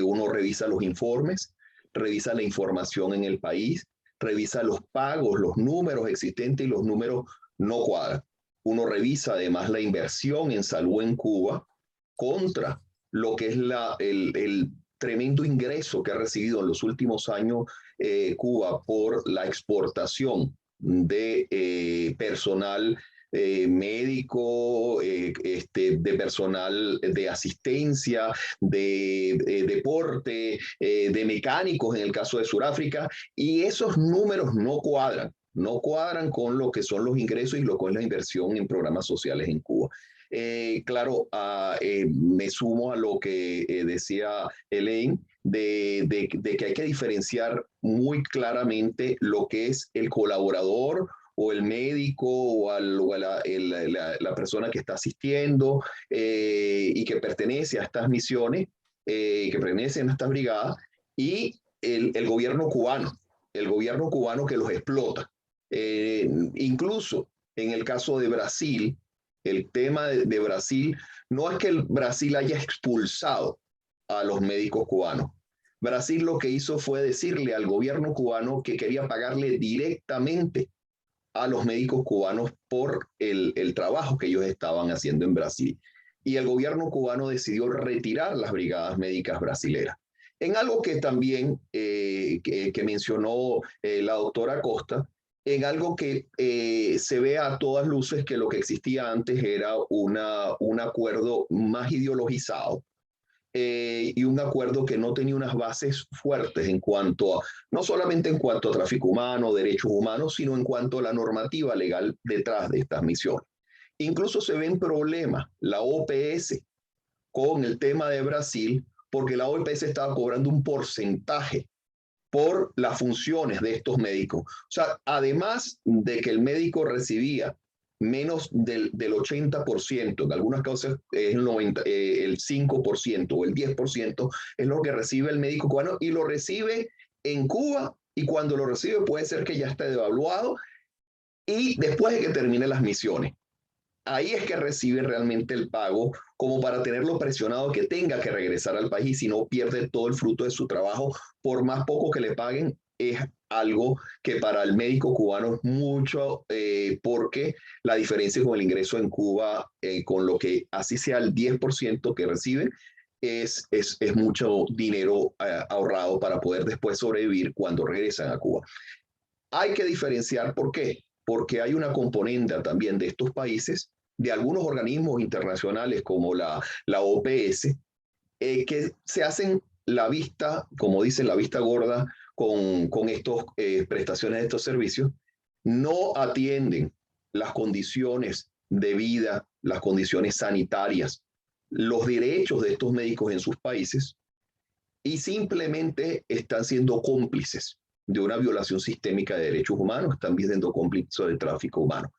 Uno revisa los informes, revisa la información en el país, revisa los pagos, los números existentes, y los números no cuadran. Uno revisa además la inversión en salud en Cuba contra lo que es el tremendo ingreso que ha recibido en los últimos años Cuba por la exportación de personal médico, de personal de asistencia, de deporte, de mecánicos en el caso de Sudáfrica, y esos números no cuadran con lo que son los ingresos y lo que es la inversión en programas sociales en Cuba. Claro, me sumo a lo que decía Elaine, de que hay que diferenciar muy claramente lo que es el colaborador o el médico o la persona que está asistiendo y que pertenece a estas misiones, que pertenecen a estas brigadas, y el gobierno cubano que los explota. Incluso en el caso de Brasil, el tema de Brasil no es que el Brasil haya expulsado a los médicos cubanos. Brasil lo que hizo fue decirle al gobierno cubano que quería pagarle directamente a los médicos cubanos por el trabajo que ellos estaban haciendo en Brasil. Y el gobierno cubano decidió retirar las brigadas médicas brasileras. En algo que también que mencionó la doctora Costa, en algo que se ve a todas luces que lo que existía antes era un acuerdo más ideologizado, y un acuerdo que no tenía unas bases fuertes en cuanto a, no solamente en cuanto a tráfico humano, derechos humanos, sino en cuanto a la normativa legal detrás de estas misiones. Incluso se ven problemas, la OPS, con el tema de Brasil, porque la OPS estaba cobrando un porcentaje por las funciones de estos médicos. O sea, además de que el médico recibía menos del 80%, en algunas causas es el 5% o el 10% es lo que recibe el médico cubano y lo recibe en Cuba, y cuando lo recibe puede ser que ya esté devaluado y después de que termine las misiones. Ahí es que recibe realmente el pago, como para tenerlo presionado que tenga que regresar al país, si no pierde todo el fruto de su trabajo, por más poco que le paguen. Es algo que para el médico cubano es mucho, porque la diferencia con el ingreso en Cuba, con lo que así sea el 10% que reciben, es mucho dinero ahorrado para poder después sobrevivir cuando regresan a Cuba. Hay que diferenciar, ¿por qué? Porque hay una componente también de estos países, de algunos organismos internacionales como la OPS, que se hacen la vista, como dicen, la vista gorda con estas prestaciones de estos servicios, no atienden las condiciones de vida, las condiciones sanitarias, los derechos de estos médicos en sus países, y simplemente están siendo cómplices de una violación sistémica de derechos humanos, están siendo cómplices del tráfico humano.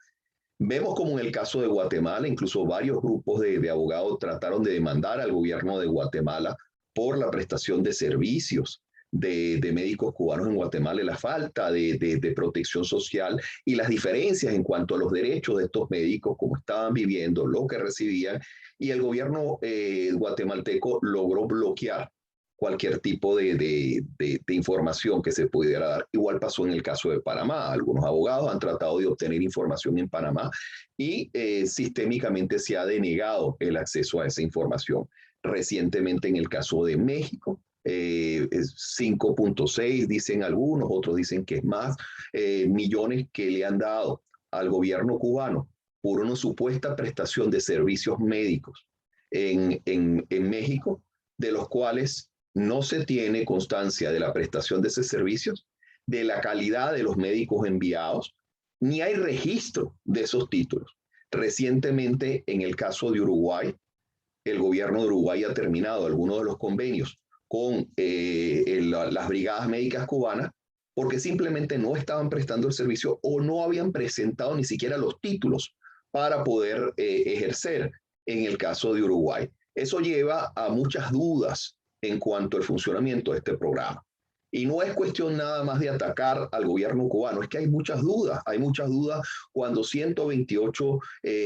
Vemos como en el caso de Guatemala, incluso varios grupos de abogados trataron de demandar al gobierno de Guatemala por la prestación de servicios de médicos cubanos en Guatemala, y la falta de protección social y las diferencias en cuanto a los derechos de estos médicos, cómo estaban viviendo, lo que recibían, y el gobierno guatemalteco logró bloquear cualquier tipo de información que se pudiera dar. Igual pasó en el caso de Panamá. Algunos abogados han tratado de obtener información en Panamá y sistémicamente se ha denegado el acceso a esa información. Recientemente en el caso de México, 5.6 dicen algunos, otros dicen que es más, millones que le han dado al gobierno cubano por una supuesta prestación de servicios médicos en México, de los cuales no se tiene constancia de la prestación de esos servicios, de la calidad de los médicos enviados, ni hay registro de esos títulos. Recientemente, en el caso de Uruguay, el gobierno de Uruguay ha terminado algunos de los convenios con las brigadas médicas cubanas, porque simplemente no estaban prestando el servicio o no habían presentado ni siquiera los títulos para poder ejercer en el caso de Uruguay. Eso lleva a muchas dudas en cuanto al funcionamiento de este programa. Y no es cuestión nada más de atacar al gobierno cubano, es que hay muchas dudas cuando 128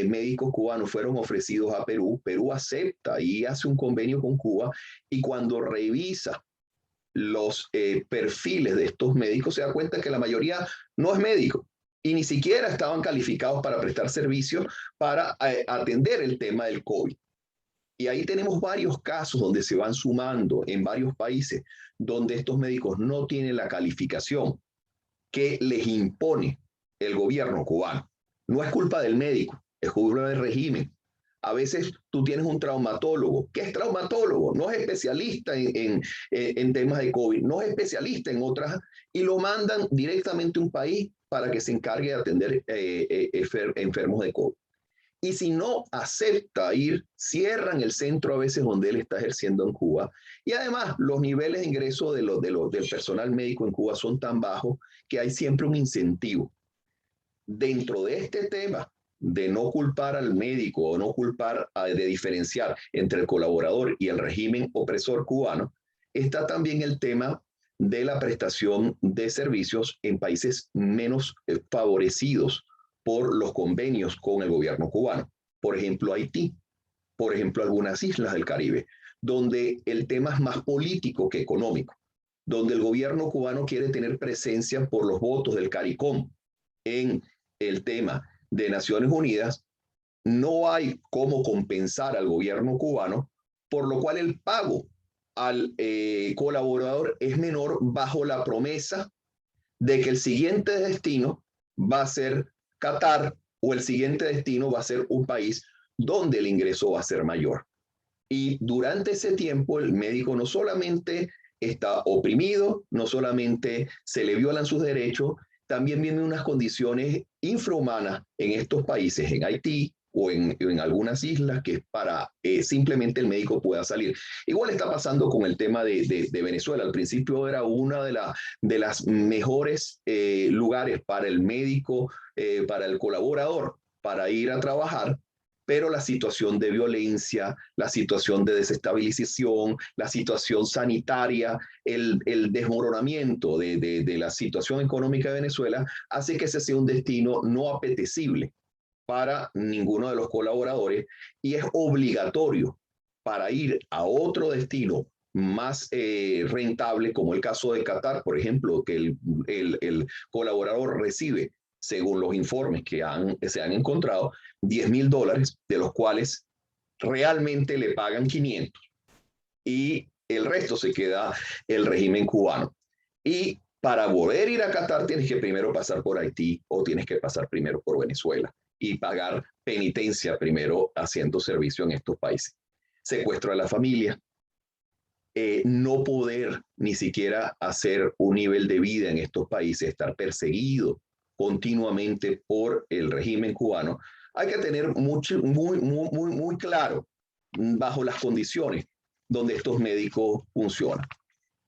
médicos cubanos fueron ofrecidos a Perú. Perú acepta y hace un convenio con Cuba, y cuando revisa los perfiles de estos médicos se da cuenta que la mayoría no es médico y ni siquiera estaban calificados para prestar servicios para atender el tema del COVID. Y ahí tenemos varios casos donde se van sumando en varios países donde estos médicos no tienen la calificación que les impone el gobierno cubano. No es culpa del médico, es culpa del régimen. A veces tú tienes un traumatólogo. ¿Qué es traumatólogo? No es especialista en temas de COVID, no es especialista en otras, y lo mandan directamente a un país para que se encargue de atender enfermos de COVID. Y si no acepta ir, cierran el centro a veces donde él está ejerciendo en Cuba. Y además, los niveles de ingreso del personal médico en Cuba son tan bajos que hay siempre un incentivo. Dentro de este tema de no culpar al médico o no culpar, de diferenciar entre el colaborador y el régimen opresor cubano, está también el tema de la prestación de servicios en países menos favorecidos por los convenios con el gobierno cubano. Por ejemplo, Haití, por ejemplo, algunas islas del Caribe, donde el tema es más político que económico, donde el gobierno cubano quiere tener presencia por los votos del CARICOM en el tema de Naciones Unidas. No hay cómo compensar al gobierno cubano, por lo cual el pago al colaborador es menor, bajo la promesa de que el siguiente destino va a ser Qatar, o el siguiente destino va a ser un país donde el ingreso va a ser mayor. Y durante ese tiempo el médico no solamente está oprimido, no solamente se le violan sus derechos, también vienen unas condiciones infrahumanas en estos países, en Haití o en algunas islas, que es para simplemente el médico pueda salir. Igual está pasando con el tema de Venezuela. Al principio era una de las mejores lugares para el médico, para el colaborador, para ir a trabajar, pero la situación de violencia, la situación de desestabilización, la situación sanitaria, el desmoronamiento de la situación económica de Venezuela hace que ese sea un destino no apetecible para ninguno de los colaboradores y es obligatorio para ir a otro destino más rentable, como el caso de Qatar, por ejemplo, que el colaborador recibe, según los informes que se han encontrado, $10,000, de los cuales realmente le pagan 500 y el resto se queda el régimen cubano. Y para poder ir a Qatar tienes que primero pasar por Haití o tienes que pasar primero por Venezuela y pagar penitencia primero haciendo servicio en estos países. Secuestro a la familia, no poder ni siquiera hacer un nivel de vida en estos países, estar perseguido continuamente por el régimen cubano. Hay que tener muy claro bajo las condiciones donde estos médicos funcionan.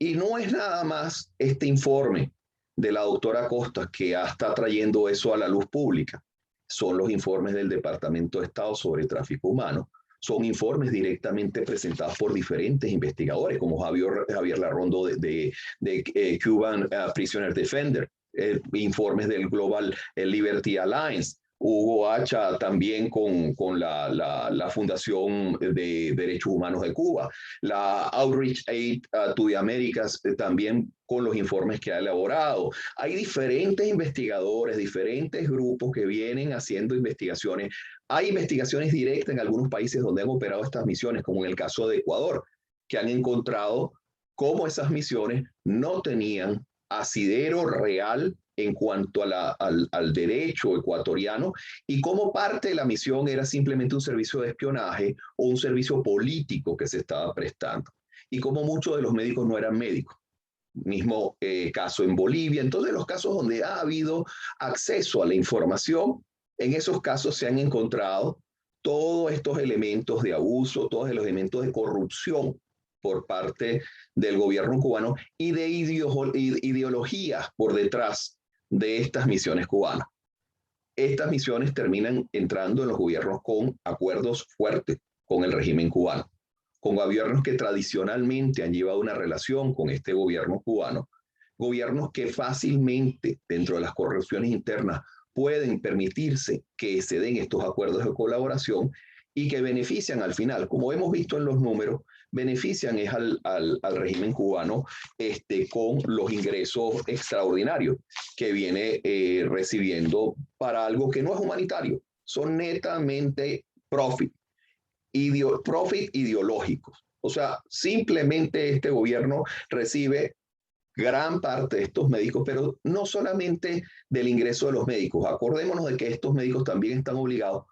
Y no es nada más este informe de la doctora Costa que está trayendo eso a la luz pública. Son los informes del Departamento de Estado sobre tráfico humano. Son informes directamente presentados por diferentes investigadores, como Javier Larrondo de Cuban Prisoner Defender, informes del Global Liberty Alliance, Hugo Hacha también con la Fundación de Derechos Humanos de Cuba, la Outreach Aid to the Americas también con los informes que ha elaborado. Hay diferentes investigadores, diferentes grupos que vienen haciendo investigaciones. Hay investigaciones directas en algunos países donde han operado estas misiones, como en el caso de Ecuador, que han encontrado cómo esas misiones no tenían asidero real en cuanto al derecho ecuatoriano y cómo parte de la misión era simplemente un servicio de espionaje o un servicio político que se estaba prestando. Y cómo muchos de los médicos no eran médicos. Mismo caso en Bolivia. Entonces, los casos donde ha habido acceso a la información, en esos casos se han encontrado todos estos elementos de abuso, todos los elementos de corrupción por parte del gobierno cubano y de ideologías por detrás de estas misiones cubanas. Estas misiones terminan entrando en los gobiernos con acuerdos fuertes con el régimen cubano, con gobiernos que tradicionalmente han llevado una relación con este gobierno cubano, gobiernos que fácilmente dentro de las corrupciones internas pueden permitirse que se den estos acuerdos de colaboración y que benefician al final, como hemos visto en los números, benefician es al régimen cubano con los ingresos extraordinarios que viene recibiendo para algo que no es humanitario, son netamente profit ideológicos. O sea, simplemente este gobierno recibe gran parte de estos médicos, pero no solamente del ingreso de los médicos. Acordémonos de que estos médicos también están obligados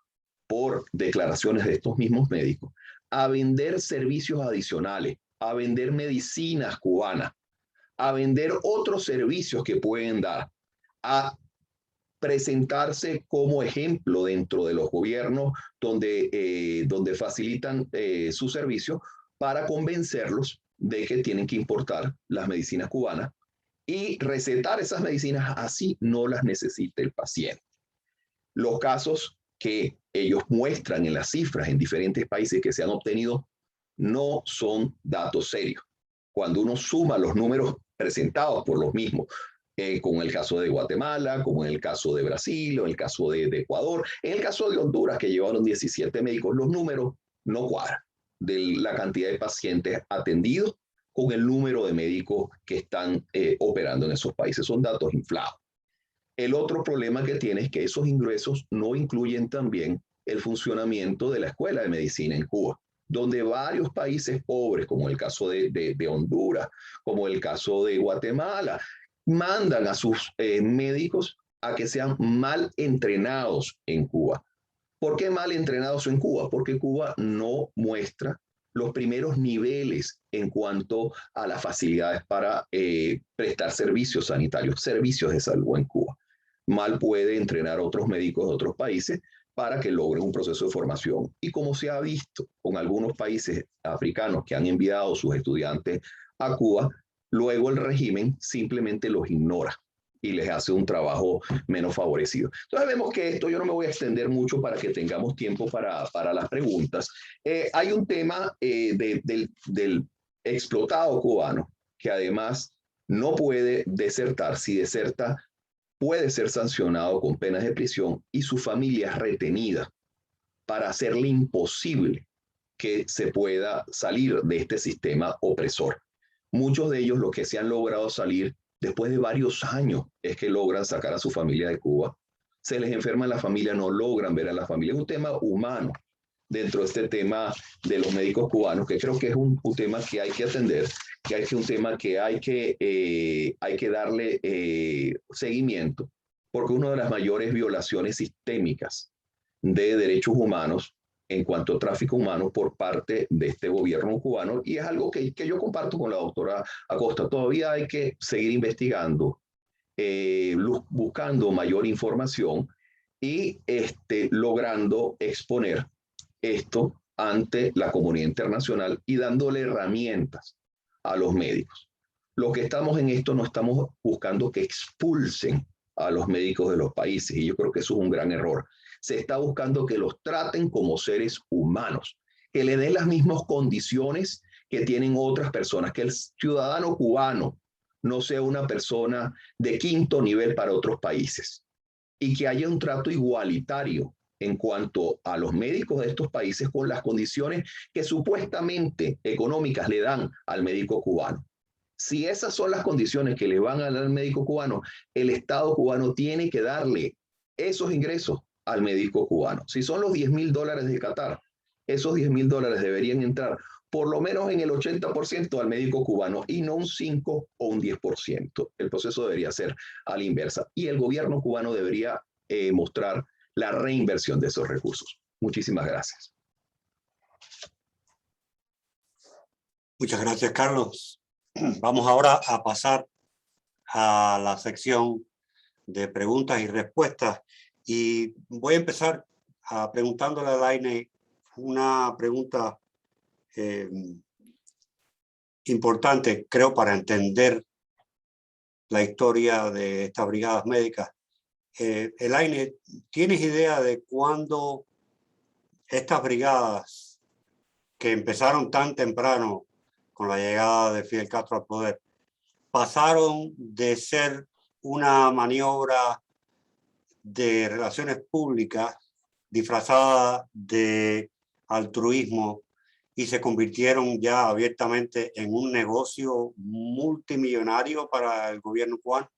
por declaraciones de estos mismos médicos a vender servicios adicionales, a vender medicinas cubanas, a vender otros servicios que pueden dar, a presentarse como ejemplo dentro de los gobiernos donde facilitan su servicio para convencerlos de que tienen que importar las medicinas cubanas y recetar esas medicinas así no las necesite el paciente. Los casos que ellos muestran en las cifras en diferentes países que se han obtenido no son datos serios. Cuando uno suma los números presentados por los mismos, como en el caso de Guatemala, como en el caso de Brasil, o en el caso de Ecuador, en el caso de Honduras, que llevaron 17 médicos, los números no cuadran de la cantidad de pacientes atendidos con el número de médicos que están operando en esos países. Son datos inflados. El otro problema que tiene es que esos ingresos no incluyen también el funcionamiento de la Escuela de Medicina en Cuba, donde varios países pobres, como el caso de Honduras, como el caso de Guatemala, mandan a sus médicos a que sean mal entrenados en Cuba. ¿Por qué mal entrenados en Cuba? Porque Cuba no muestra los primeros niveles en cuanto a las facilidades para prestar servicios sanitarios, servicios de salud en Cuba. Mal puede entrenar a otros médicos de otros países para que logren un proceso de formación. Y como se ha visto con algunos países africanos que han enviado sus estudiantes a Cuba, luego el régimen simplemente los ignora y les hace un trabajo menos favorecido. Entonces vemos que esto, yo no me voy a extender mucho para que tengamos tiempo para las preguntas. Hay un tema del explotado cubano, que además no puede desertar. Si deserta, puede ser sancionado con penas de prisión y su familia es retenida para hacerle imposible que se pueda salir de este sistema opresor. Muchos de ellos, lo que se han logrado salir después de varios años, es que logran sacar a su familia de Cuba. Se les enferma la familia, no logran ver a la familia. Es un tema humano dentro de este tema de los médicos cubanos, que creo que es un tema que hay que atender, que es un tema que hay que darle seguimiento, porque una de las mayores violaciones sistémicas de derechos humanos en cuanto a tráfico humano por parte de este gobierno cubano, y es algo que yo comparto con la doctora Acosta. Todavía hay que seguir investigando, buscando mayor información y logrando exponer esto ante la comunidad internacional y dándole herramientas a los médicos. Los que estamos en esto no estamos buscando que expulsen a los médicos de los países, y yo creo que eso es un gran error. Se está buscando que los traten como seres humanos, que le den las mismas condiciones que tienen otras personas, que el ciudadano cubano no sea una persona de quinto nivel para otros países, y que haya un trato igualitario en cuanto a los médicos de estos países con las condiciones que supuestamente económicas le dan al médico cubano. Si esas son las condiciones que le van a dar al médico cubano, el Estado cubano tiene que darle esos ingresos al médico cubano. Si son los $10.000 de Qatar, esos $10.000 deberían entrar por lo menos en el 80% al médico cubano y no un 5 o un 10%. El proceso debería ser a la inversa y el gobierno cubano debería mostrar la reinversión de esos recursos. Muchísimas gracias. Muchas gracias, Carlos. Vamos ahora a pasar a la sección de preguntas y respuestas. Y voy a empezar preguntándole a Laine una pregunta importante, creo, para entender la historia de estas brigadas médicas. Laine, ¿tienes idea de cuándo estas brigadas que empezaron tan temprano con la llegada de Fidel Castro al poder pasaron de ser una maniobra de relaciones públicas disfrazada de altruismo y se convirtieron ya abiertamente en un negocio multimillonario para el gobierno cubano?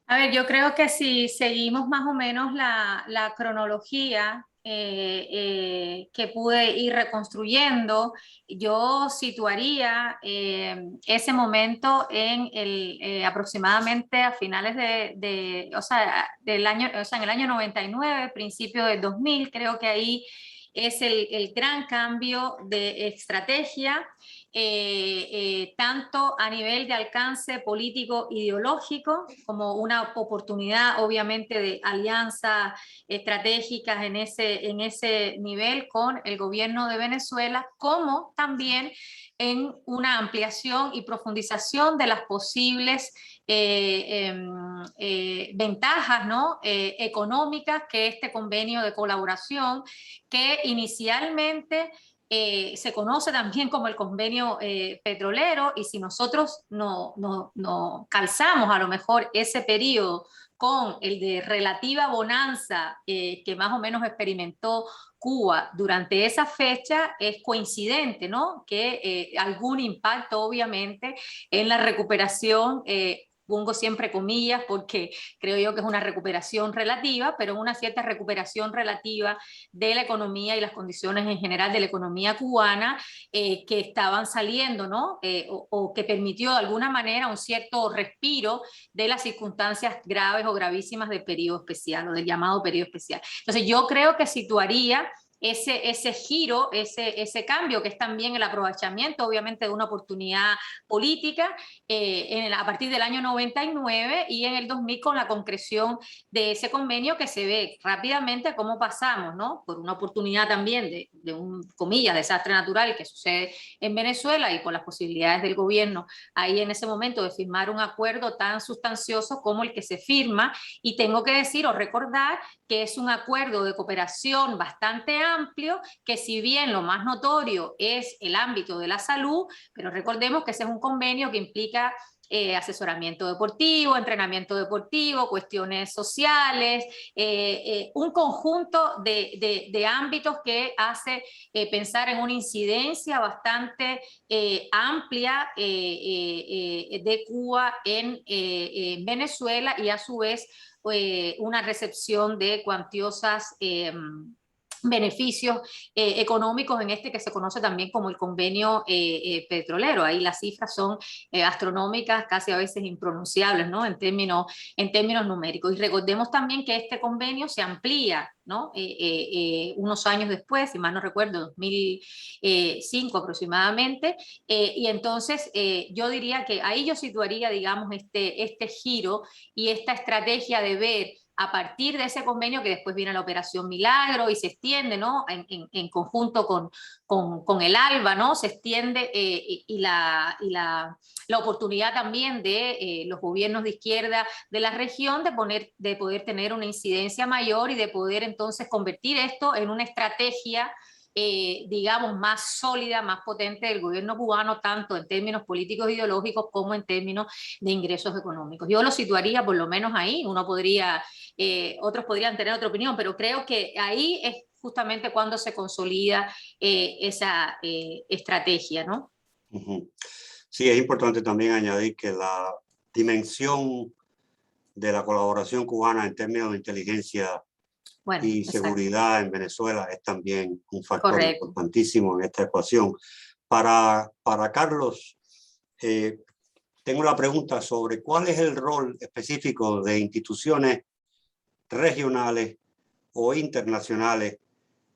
A ver, yo creo que si seguimos más o menos la cronología que pude ir reconstruyendo, yo situaría ese momento en aproximadamente a finales del año, en el año 99, principio del 2000, creo que ahí es el gran cambio de estrategia, tanto a nivel de alcance político ideológico, como una oportunidad obviamente de alianzas estratégicas en ese nivel con el gobierno de Venezuela, como también en una ampliación y profundización de las posibles ventajas, ¿no? Económicas que este convenio de colaboración, que inicialmente se conoce también como el convenio petrolero, y si nosotros no calzamos a lo mejor ese periodo con el de relativa bonanza que más o menos experimentó Cuba durante esa fecha, es coincidente, ¿no? Que algún impacto obviamente en la recuperación, pongo siempre comillas porque creo yo que es una recuperación relativa, pero una cierta recuperación relativa de la economía y las condiciones en general de la economía cubana que estaban saliendo, ¿no? O que permitió de alguna manera un cierto respiro de las circunstancias graves o gravísimas del periodo especial o del llamado periodo especial. Entonces yo creo que situaría ese giro, ese cambio, que es también el aprovechamiento, obviamente, de una oportunidad política a partir del año 99 y en el 2000 con la concreción de ese convenio, que se ve rápidamente cómo pasamos, ¿no?, por una oportunidad también de un, comillas, desastre natural que sucede en Venezuela y por las posibilidades del gobierno ahí en ese momento de firmar un acuerdo tan sustancioso como el que se firma. Y tengo que decir o recordar que es un acuerdo de cooperación bastante amplio, que si bien lo más notorio es el ámbito de la salud, pero recordemos que ese es un convenio que implica asesoramiento deportivo, entrenamiento deportivo, cuestiones sociales, un conjunto de ámbitos que hace pensar en una incidencia bastante amplia de Cuba en Venezuela, y a su vez una recepción de cuantiosas beneficios económicos en este que se conoce también como el convenio petrolero. Ahí las cifras son astronómicas, casi a veces impronunciables, ¿no?, en términos numéricos. Y recordemos también que este convenio se amplía, ¿no?, unos años después, si mal no recuerdo, 2005 aproximadamente, y entonces yo diría que ahí yo situaría, digamos, este giro y esta estrategia de ver a partir de ese convenio, que después viene la Operación Milagro y se extiende, ¿no?, en conjunto con el ALBA, ¿no?, se extiende y la oportunidad también de los gobiernos de izquierda de la región de poder tener una incidencia mayor y de poder entonces convertir esto en una estrategia digamos, más sólida, más potente del gobierno cubano, tanto en términos políticos e ideológicos como en términos de ingresos económicos. Yo lo situaría por lo menos ahí. Otros podrían tener otra opinión, pero creo que ahí es justamente cuando se consolida esa estrategia, ¿no? Sí, es importante también añadir que la dimensión de la colaboración cubana en términos de inteligencia y seguridad en Venezuela es también un factor importantísimo en esta ecuación. Para Carlos, tengo la pregunta sobre cuál es el rol específico de instituciones regionales o internacionales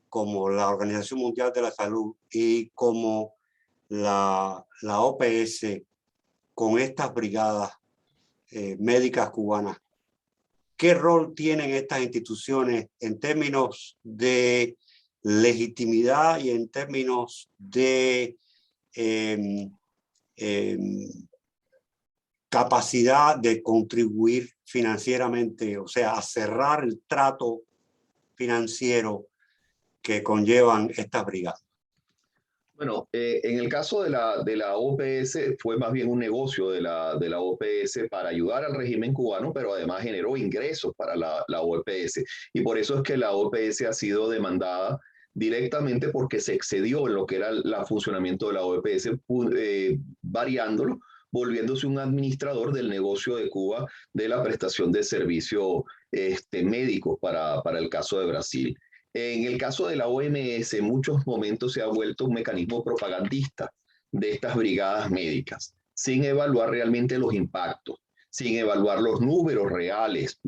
como la Organización Mundial de la Salud y como la OPS con estas brigadas médicas cubanas. ¿Qué rol tienen estas instituciones en términos de legitimidad y en términos de capacidad de contribuir financieramente, o sea, a cerrar el trato financiero que conllevan estas brigadas? Bueno, en el caso de la OPS fue más bien un negocio de la OPS para ayudar al régimen cubano, pero además generó ingresos para la OPS. Y por eso es que la OPS ha sido demandada directamente porque se excedió en lo que era el funcionamiento de la OPS, variándolo, volviéndose un administrador del negocio de Cuba de la prestación de servicios médicos para el caso de Brasil. En el caso de la OMS, en muchos momentos se ha vuelto un mecanismo propagandista de estas brigadas médicas, sin evaluar realmente los impactos, sin evaluar los números reales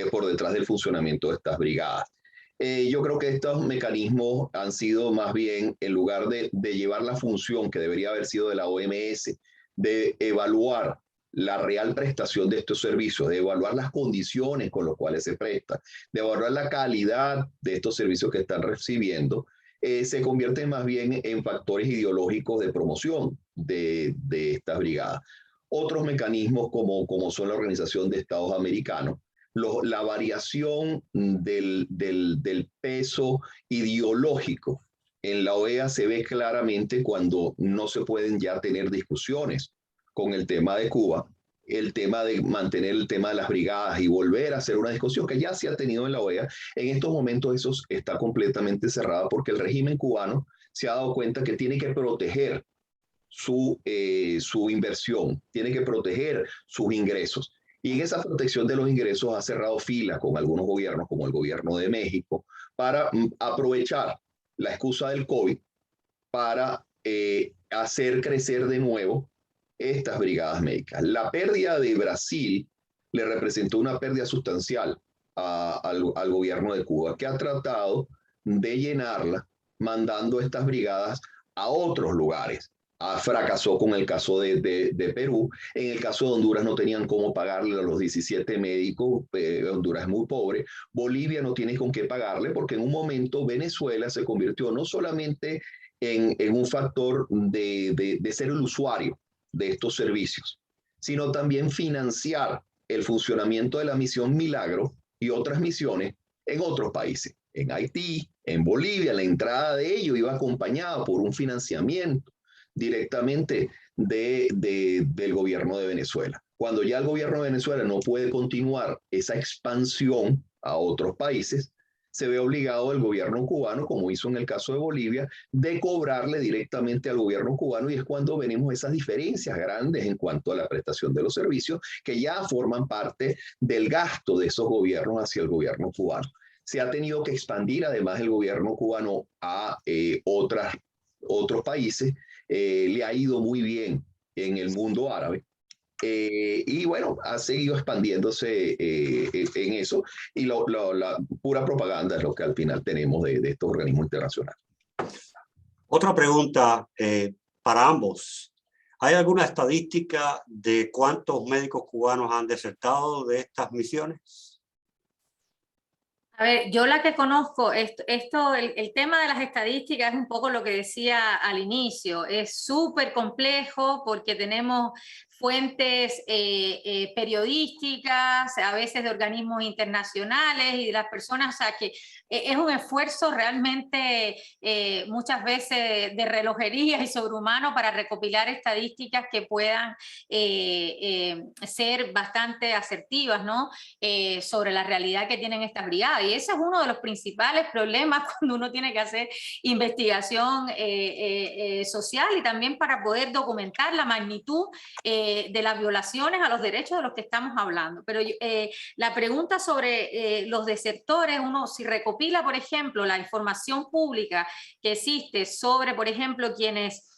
por detrás del funcionamiento de estas brigadas. Yo creo que estos mecanismos han sido más bien, en lugar de llevar la función que debería haber sido de la OMS, de evaluar la real prestación de estos servicios, de evaluar las condiciones con las cuales se presta, de evaluar la calidad de estos servicios que están recibiendo, se convierten más bien en factores ideológicos de promoción de estas brigadas. Otros mecanismos como son la Organización de Estados Americanos, la variación del peso ideológico en la OEA se ve claramente cuando no se pueden ya tener discusiones con el tema de Cuba, el tema de mantener el tema de las brigadas y volver a hacer una discusión que ya se ha tenido en la OEA. En estos momentos eso está completamente cerrado porque el régimen cubano se ha dado cuenta que tiene que proteger su inversión, tiene que proteger sus ingresos. Y en esa protección de los ingresos ha cerrado filas con algunos gobiernos, como el gobierno de México, para aprovechar la excusa del COVID para hacer crecer de nuevo estas brigadas médicas. La pérdida de Brasil le representó una pérdida sustancial al gobierno de Cuba, que ha tratado de llenarla mandando estas brigadas a otros lugares. Fracasó con el caso de Perú. En el caso de Honduras no tenían cómo pagarle a los 17 médicos. Honduras es muy pobre. Bolivia no tiene con qué pagarle porque en un momento Venezuela se convirtió no solamente en un factor de ser el usuario de estos servicios, sino también financiar el funcionamiento de la misión Milagro y otras misiones en otros países. En Haití, en Bolivia, la entrada de ellos iba acompañada por un financiamiento directamente del gobierno de Venezuela. Cuando ya el gobierno de Venezuela no puede continuar esa expansión a otros países, se ve obligado el gobierno cubano, como hizo en el caso de Bolivia, de cobrarle directamente al gobierno cubano, y es cuando venimos esas diferencias grandes en cuanto a la prestación de los servicios que ya forman parte del gasto de esos gobiernos hacia el gobierno cubano. Se ha tenido que expandir además el gobierno cubano a otros países. Le ha ido muy bien en el mundo árabe. Y bueno, ha seguido expandiéndose en eso, y la pura propaganda es lo que al final tenemos de estos organismos internacionales. Otra pregunta para ambos. ¿Hay alguna estadística de cuántos médicos cubanos han desertado de estas misiones? A ver, yo la que conozco, el tema de las estadísticas es un poco lo que decía al inicio, es súper complejo porque tenemos fuentes periodísticas, a veces de organismos internacionales y de las personas, o sea que es un esfuerzo realmente muchas veces de relojería y sobrehumano para recopilar estadísticas que puedan ser bastante asertivas, ¿no? Sobre la realidad que tienen estas brigadas. Y ese es uno de los principales problemas cuando uno tiene que hacer investigación social, y también para poder documentar la magnitud de las violaciones a los derechos de los que estamos hablando. Pero la pregunta sobre los desertores, uno si recopila, por ejemplo, la información pública que existe sobre, por ejemplo, quienes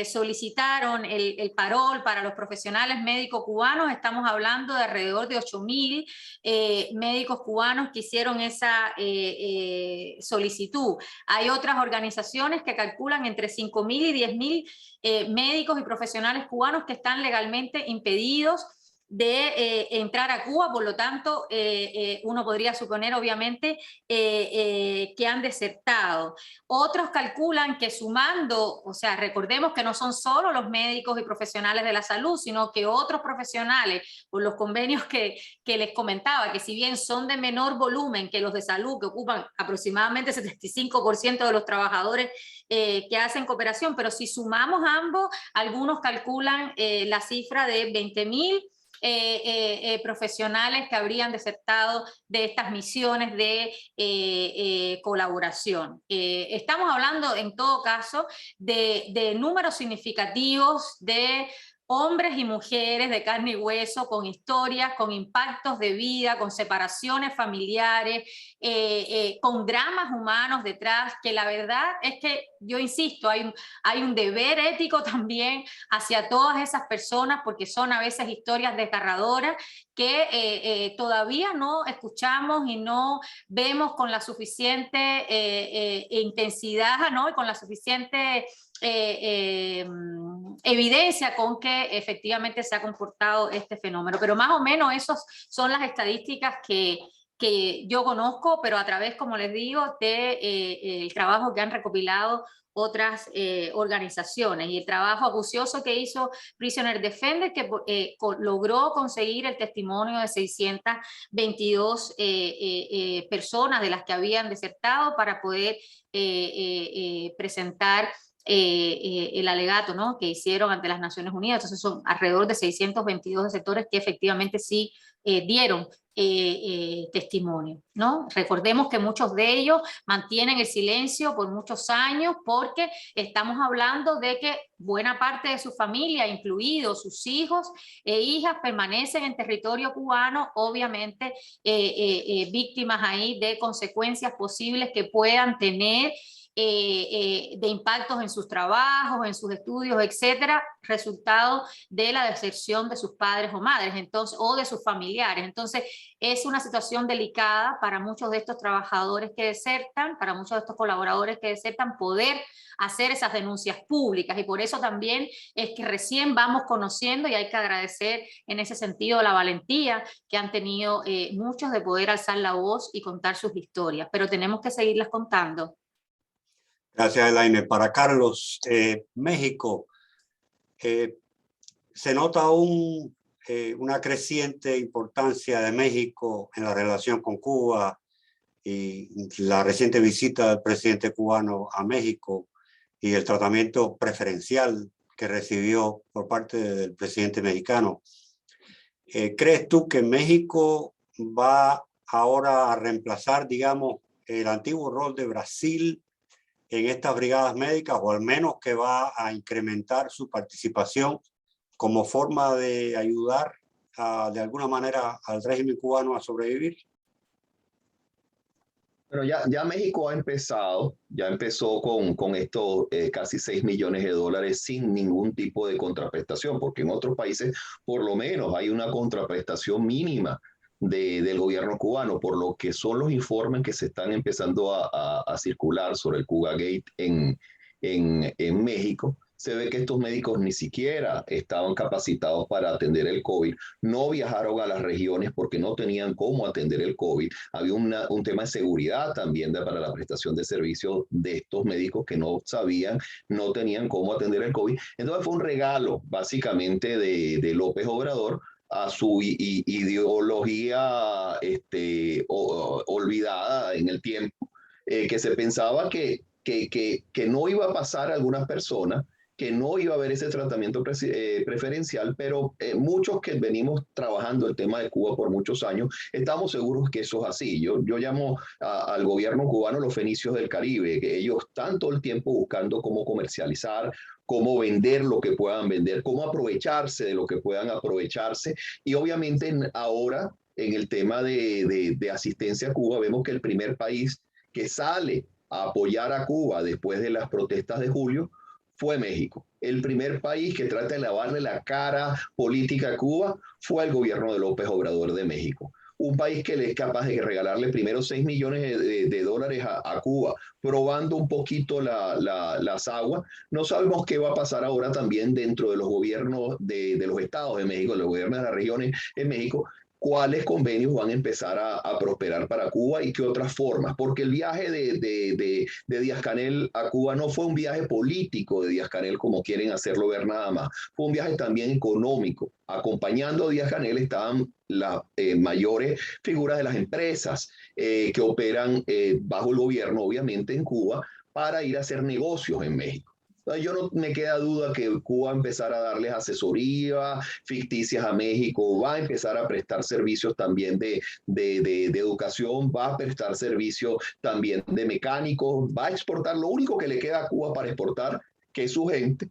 solicitaron el parol para los profesionales médicos cubanos, estamos hablando de alrededor de 8.000 médicos cubanos que hicieron esa solicitud. Hay otras organizaciones que calculan entre 5.000 y 10.000 médicos y profesionales cubanos que están legalmente impedidos de entrar a Cuba, por lo tanto uno podría suponer obviamente que han desertado. Otros calculan que sumando, o sea, recordemos que no son solo los médicos y profesionales de la salud, sino que otros profesionales, por los convenios que les comentaba, que si bien son de menor volumen que los de salud, que ocupan aproximadamente 75% de los trabajadores que hacen cooperación, pero si sumamos ambos, algunos calculan la cifra de 20.000 profesionales que habrían desertado de estas misiones de colaboración. Estamos hablando en todo caso de números significativos de hombres y mujeres de carne y hueso, con historias, con impactos de vida, con separaciones familiares, con dramas humanos detrás, que la verdad es que, yo insisto, hay un deber ético también hacia todas esas personas, porque son a veces historias desgarradoras que todavía no escuchamos y no vemos con la suficiente intensidad, ¿no? Y con la suficiente evidencia con que efectivamente se ha comportado este fenómeno. Pero más o menos esas son las estadísticas que yo conozco, pero a través, como les digo, el trabajo que han recopilado otras organizaciones, y el trabajo acucioso que hizo Prisoner Defender, que logró conseguir el testimonio de 622 personas de las que habían desertado para poder presentar el alegato, ¿no?, que hicieron ante las Naciones Unidas. Entonces son alrededor de 622 desertores que efectivamente sí dieron testimonio, ¿no? Recordemos que muchos de ellos mantienen el silencio por muchos años, porque estamos hablando de que buena parte de su familia, incluidos sus hijos e hijas, permanecen en territorio cubano, obviamente víctimas ahí de consecuencias posibles que puedan tener de impactos en sus trabajos, en sus estudios, etcétera, resultado de la deserción de sus padres o madres, entonces, o de sus familiares. Entonces, es una situación delicada para muchos de estos trabajadores que desertan, para muchos de estos colaboradores que desertan, poder hacer esas denuncias públicas, y por eso también es que recién vamos conociendo, y hay que agradecer en ese sentido la valentía que han tenido muchos de poder alzar la voz y contar sus historias, pero tenemos que seguirlas contando. Gracias, Elaine. Para Carlos, México, se nota aún una creciente importancia de México en la relación con Cuba, y la reciente visita del presidente cubano a México y el tratamiento preferencial que recibió por parte del presidente mexicano. ¿Crees tú que México va ahora a reemplazar, digamos, el antiguo rol de Brasil en estas brigadas médicas, o al menos que va a incrementar su participación como forma de ayudar de alguna manera al régimen cubano a sobrevivir? Pero ya México ya empezó con estos casi 6 millones de dólares sin ningún tipo de contraprestación, porque en otros países por lo menos hay una contraprestación mínima del gobierno cubano, por lo que son los informes que se están empezando a circular sobre el Cubagate en México. Se ve que estos médicos ni siquiera estaban capacitados para atender el COVID, no viajaron a las regiones porque no tenían cómo atender el COVID. Había un tema de seguridad también para la prestación de servicios de estos médicos que no sabían, no tenían cómo atender el COVID. Entonces fue un regalo básicamente de López Obrador a su ideología olvidada en el tiempo, que se pensaba que no iba a pasar a algunas personas, que no iba a haber ese tratamiento preferencial, pero muchos que venimos trabajando el tema de Cuba por muchos años, estamos seguros que eso es así. Yo llamo al gobierno cubano los fenicios del Caribe, que ellos están todo el tiempo buscando cómo comercializar, cómo vender lo que puedan vender, cómo aprovecharse de lo que puedan aprovecharse. Y obviamente ahora, en el tema de asistencia a Cuba, vemos que el primer país que sale a apoyar a Cuba después de las protestas de julio fue México. El primer país que trata de lavarle la cara política a Cuba fue el gobierno de López Obrador de México. Un país que le es capaz de regalarle primero 6 millones de dólares a Cuba, probando un poquito las aguas. No sabemos qué va a pasar ahora también dentro de los gobiernos de los estados de México, de los gobiernos de las regiones en México, cuáles convenios van a empezar a prosperar para Cuba y qué otras formas, porque el viaje de Díaz-Canel a Cuba no fue un viaje político de Díaz-Canel como quieren hacerlo ver nada más, fue un viaje también económico. Acompañando a Díaz-Canel estaban las mayores figuras de las empresas que operan bajo el gobierno, obviamente en Cuba, para ir a hacer negocios en México. Yo no me queda duda que Cuba empezará a darles asesoría ficticias a México, va a empezar a prestar servicios también de educación, va a prestar servicios también de mecánicos, va a exportar. Lo único que le queda a Cuba para exportar, que su gente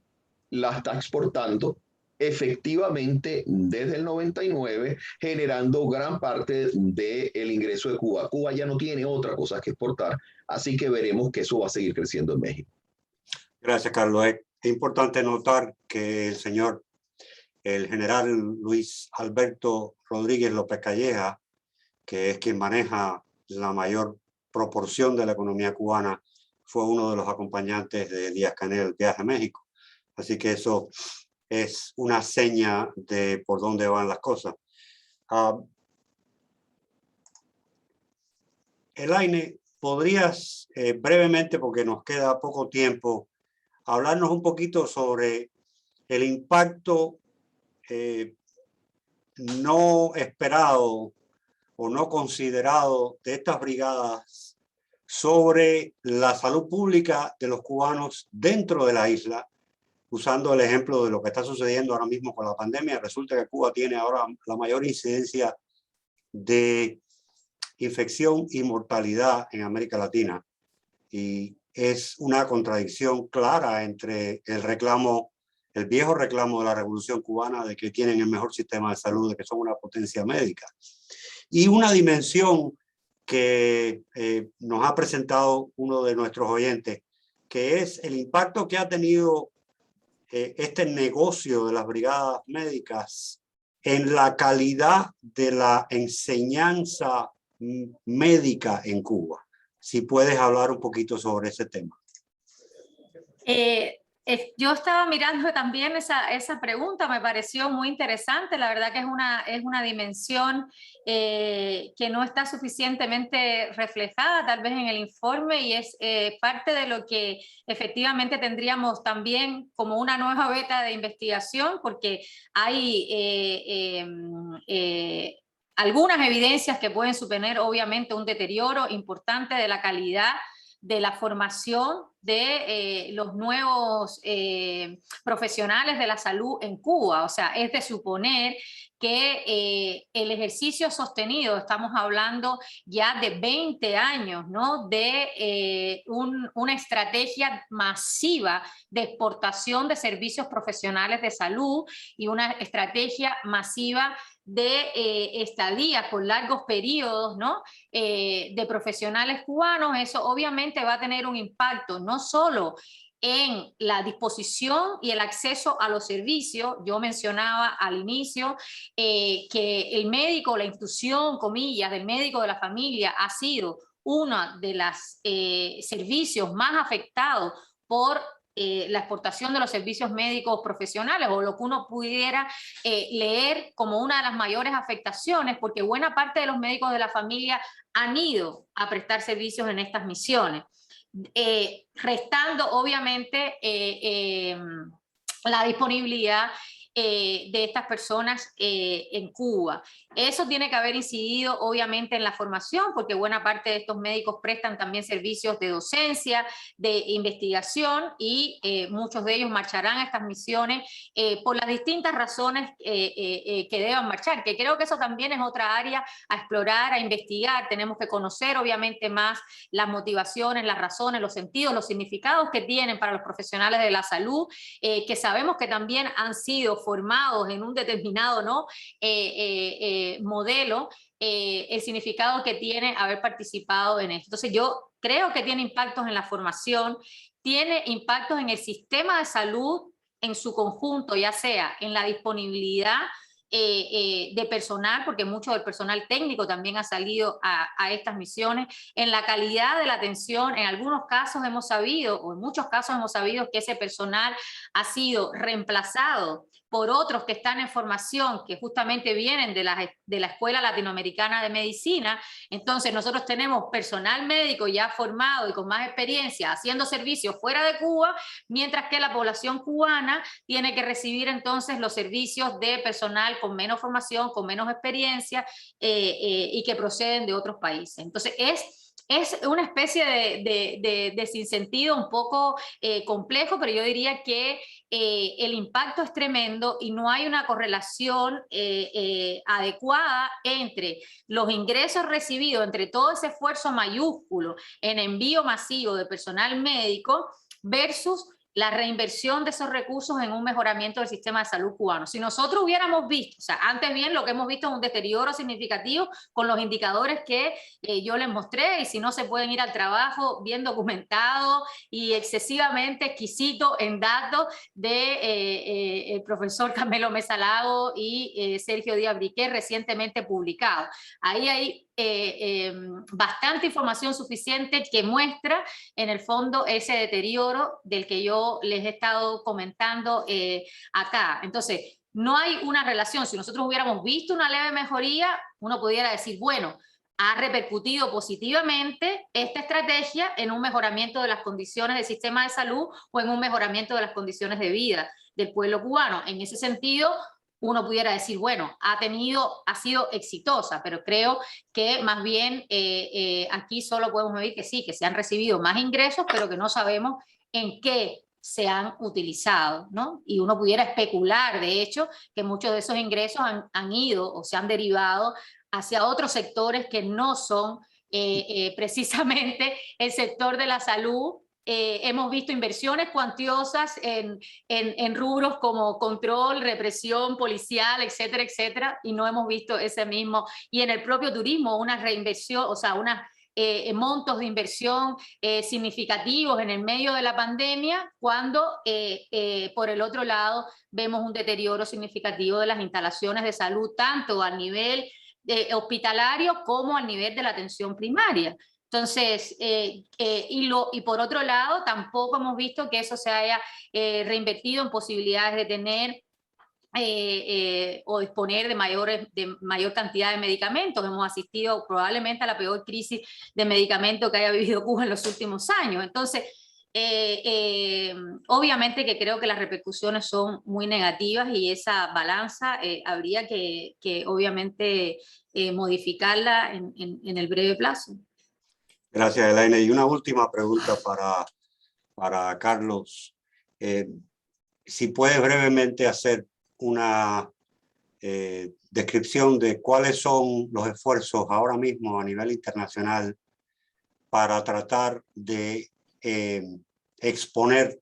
la está exportando efectivamente desde el 99, generando gran parte del ingreso de Cuba. Cuba ya no tiene otra cosa que exportar, así que veremos que eso va a seguir creciendo en México. Gracias, Carlos. Es importante notar que el general Luis Alberto Rodríguez López Calleja, que es quien maneja la mayor proporción de la economía cubana, fue uno de los acompañantes de Díaz-Canel el viaje a México. Así que eso es una seña de por dónde van las cosas. Elaine, ¿podrías brevemente, porque nos queda poco tiempo, hablarnos un poquito sobre el impacto no esperado o no considerado de estas brigadas sobre la salud pública de los cubanos dentro de la isla? Usando el ejemplo de lo que está sucediendo ahora mismo con la pandemia, resulta que Cuba tiene ahora la mayor incidencia de infección y mortalidad en América Latina. Y es una contradicción clara entre el viejo reclamo de la Revolución Cubana de que tienen el mejor sistema de salud, de que son una potencia médica, y una dimensión que nos ha presentado uno de nuestros oyentes, que es el impacto que ha tenido este negocio de las brigadas médicas en la calidad de la enseñanza médica en Cuba. Si puedes hablar un poquito sobre ese tema. Yo estaba mirando también esa pregunta, me pareció muy interesante. La verdad que es una dimensión que no está suficientemente reflejada tal vez en el informe, y es parte de lo que efectivamente tendríamos también como una nueva veta de investigación, porque hay algunas evidencias que pueden suponer obviamente un deterioro importante de la calidad de la formación de los nuevos profesionales de la salud en Cuba. O sea, es de suponer que el ejercicio sostenido, estamos hablando ya de 20 años, ¿no? De una estrategia masiva de exportación de servicios profesionales de salud y una estrategia masiva de estadía por largos periodos, ¿no? De profesionales cubanos. Eso obviamente va a tener un impacto no solo en la disposición y el acceso a los servicios. Yo mencionaba al inicio que el médico, la institución, comillas, del médico de la familia ha sido uno de los servicios más afectados por la exportación de los servicios médicos profesionales, o lo que uno pudiera leer como una de las mayores afectaciones, porque buena parte de los médicos de la familia han ido a prestar servicios en estas misiones, restando obviamente la disponibilidad de estas personas en Cuba. Eso tiene que haber incidido obviamente en la formación, porque buena parte de estos médicos prestan también servicios de docencia, de investigación, y muchos de ellos marcharán a estas misiones por las distintas razones que deban marchar, que creo que eso también es otra área a explorar, a investigar. Tenemos que conocer obviamente más las motivaciones, las razones, los sentidos, los significados que tienen para los profesionales de la salud, que sabemos que también han sido formados en un determinado, ¿no? Modelo, el significado que tiene haber participado en esto. Entonces yo creo que tiene impactos en la formación, tiene impactos en el sistema de salud en su conjunto, ya sea en la disponibilidad de personal, porque mucho del personal técnico también ha salido a estas misiones, en la calidad de la atención. En algunos casos hemos sabido, o en muchos casos hemos sabido, que ese personal ha sido reemplazado por otros que están en formación, que justamente vienen de la Escuela Latinoamericana de Medicina. Entonces nosotros tenemos personal médico ya formado y con más experiencia haciendo servicios fuera de Cuba, mientras que la población cubana tiene que recibir entonces los servicios de personal con menos formación, con menos experiencia, y que proceden de otros países. Entonces es una especie de sinsentido un poco complejo, pero yo diría que el impacto es tremendo y no hay una correlación adecuada entre los ingresos recibidos, entre todo ese esfuerzo mayúsculo en envío masivo de personal médico versus la reinversión de esos recursos en un mejoramiento del sistema de salud cubano. Si nosotros hubiéramos visto, o sea, antes bien lo que hemos visto es un deterioro significativo con los indicadores que yo les mostré, y si no se pueden ir al trabajo bien documentado y excesivamente exquisito en datos de el profesor Carmelo Mesa Lago y Sergio Díaz Briquet, recientemente publicado. Ahí hay bastante información suficiente que muestra en el fondo ese deterioro del que yo les he estado comentando acá. Entonces, no hay una relación. Si nosotros hubiéramos visto una leve mejoría, uno pudiera decir, bueno, ha repercutido positivamente esta estrategia en un mejoramiento de las condiciones del sistema de salud o en un mejoramiento de las condiciones de vida del pueblo cubano. En ese sentido, uno pudiera decir, bueno, ha sido exitosa, pero creo que más bien aquí solo podemos ver que sí, que se han recibido más ingresos, pero que no sabemos en qué se han utilizado, ¿no? Y uno pudiera especular, de hecho, que muchos de esos ingresos han ido o se han derivado hacia otros sectores que no son precisamente el sector de la salud. Hemos visto inversiones cuantiosas en rubros como control, represión policial, etcétera, etcétera, y no hemos visto ese mismo. Y en el propio turismo, una reinversión, o sea, una montos de inversión significativos en el medio de la pandemia, cuando por el otro lado vemos un deterioro significativo de las instalaciones de salud, tanto a nivel hospitalario como al nivel de la atención primaria. Entonces, y por otro lado, tampoco hemos visto que eso se haya reinvertido en posibilidades de tener o disponer de mayor cantidad de medicamentos. Hemos asistido probablemente a la peor crisis de medicamentos que haya vivido Cuba en los últimos años. Entonces, obviamente que creo que las repercusiones son muy negativas y esa balanza habría que obviamente modificarla en el breve plazo. Gracias, Elaine. Y una última pregunta para Carlos. Si puedes brevemente hacer una descripción de cuáles son los esfuerzos ahora mismo a nivel internacional para tratar de exponer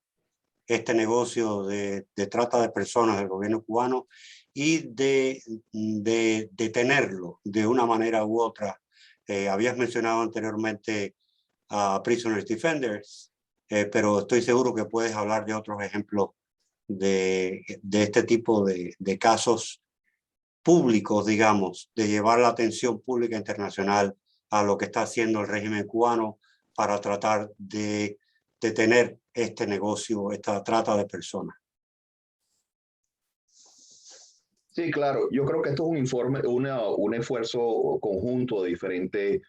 este negocio de trata de personas del gobierno cubano y de detenerlo de una manera u otra. Habías mencionado anteriormente a Prisoners Defenders, pero estoy seguro que puedes hablar de otros ejemplos de este tipo de casos públicos, digamos, de llevar la atención pública internacional a lo que está haciendo el régimen cubano para tratar de detener este negocio, esta trata de personas. Sí, claro. Yo creo que esto es un esfuerzo conjunto de diferentes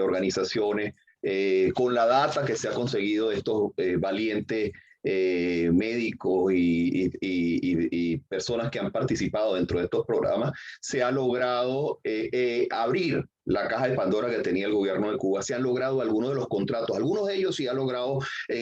organizaciones, con la data que se ha conseguido de estos valientes médicos y personas que han participado dentro de estos programas, se ha logrado abrir la caja de Pandora que tenía el gobierno de Cuba. Se han logrado algunos de los contratos, algunos de ellos sí han logrado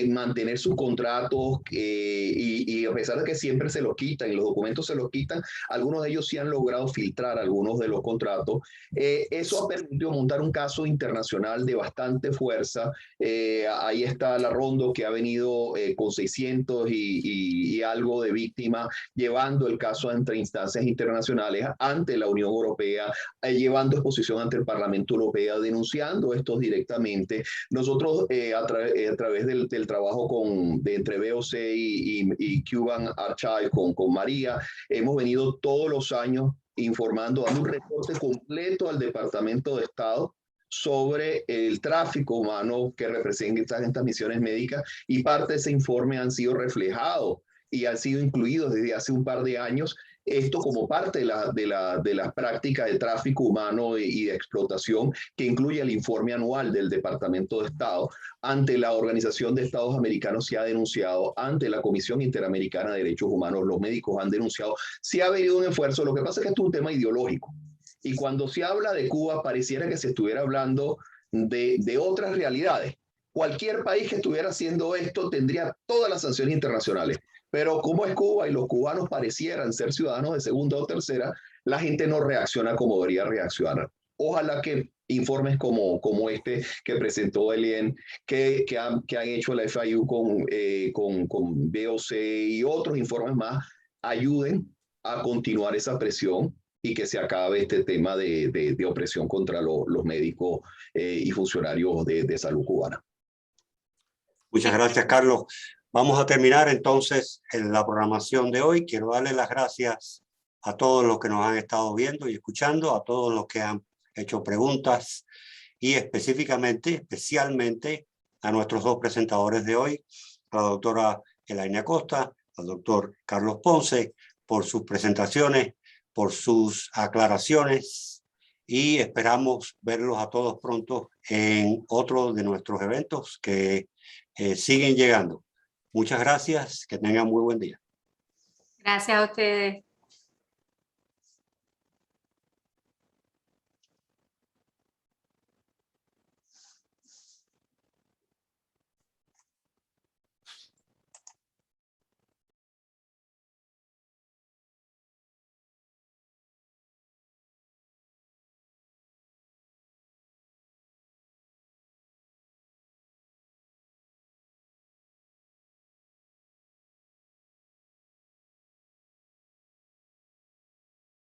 mantener sus contratos y a pesar de que siempre se los quitan y los documentos se los quitan, algunos de ellos sí han logrado filtrar algunos de los contratos. Eso ha permitido montar un caso internacional de bastante fuerza. Ahí está la Rondo, que ha venido con 600 y algo de víctimas, llevando el caso entre instancias internacionales, ante la Unión Europea, llevando exposición ante el Parlamento Europeo, denunciando esto directamente. Nosotros a través del trabajo entre BOC y Cuban Archive con María, hemos venido todos los años informando, dando un reporte completo al Departamento de Estado sobre el tráfico humano que representan estas misiones médicas, y parte de ese informe han sido reflejados y han sido incluidos desde hace un par de años, esto como parte de la práctica de tráfico humano y de explotación, que incluye el informe anual del Departamento de Estado. Ante la Organización de Estados Americanos se ha denunciado, ante la Comisión Interamericana de Derechos Humanos, los médicos han denunciado, se ha venido un esfuerzo. Lo que pasa es que esto es un tema ideológico. Y cuando se habla de Cuba, pareciera que se estuviera hablando de otras realidades. Cualquier país que estuviera haciendo esto tendría todas las sanciones internacionales. Pero como es Cuba y los cubanos parecieran ser ciudadanos de segunda o tercera, la gente no reacciona como debería reaccionar. Ojalá que informes como este que presentó Elian, que han hecho la FIU con BOC y otros informes más, ayuden a continuar esa presión y que se acabe este tema de opresión contra los médicos y funcionarios de salud cubana. Muchas gracias, Carlos. Vamos a terminar entonces en la programación de hoy. Quiero darle las gracias a todos los que nos han estado viendo y escuchando, a todos los que han hecho preguntas y especialmente a nuestros dos presentadores de hoy, a la doctora Elaine Acosta, al doctor Carlos Ponce, por sus presentaciones, por sus aclaraciones, y esperamos verlos a todos pronto en otro de nuestros eventos que siguen llegando. Muchas gracias, que tengan muy buen día. Gracias a ustedes.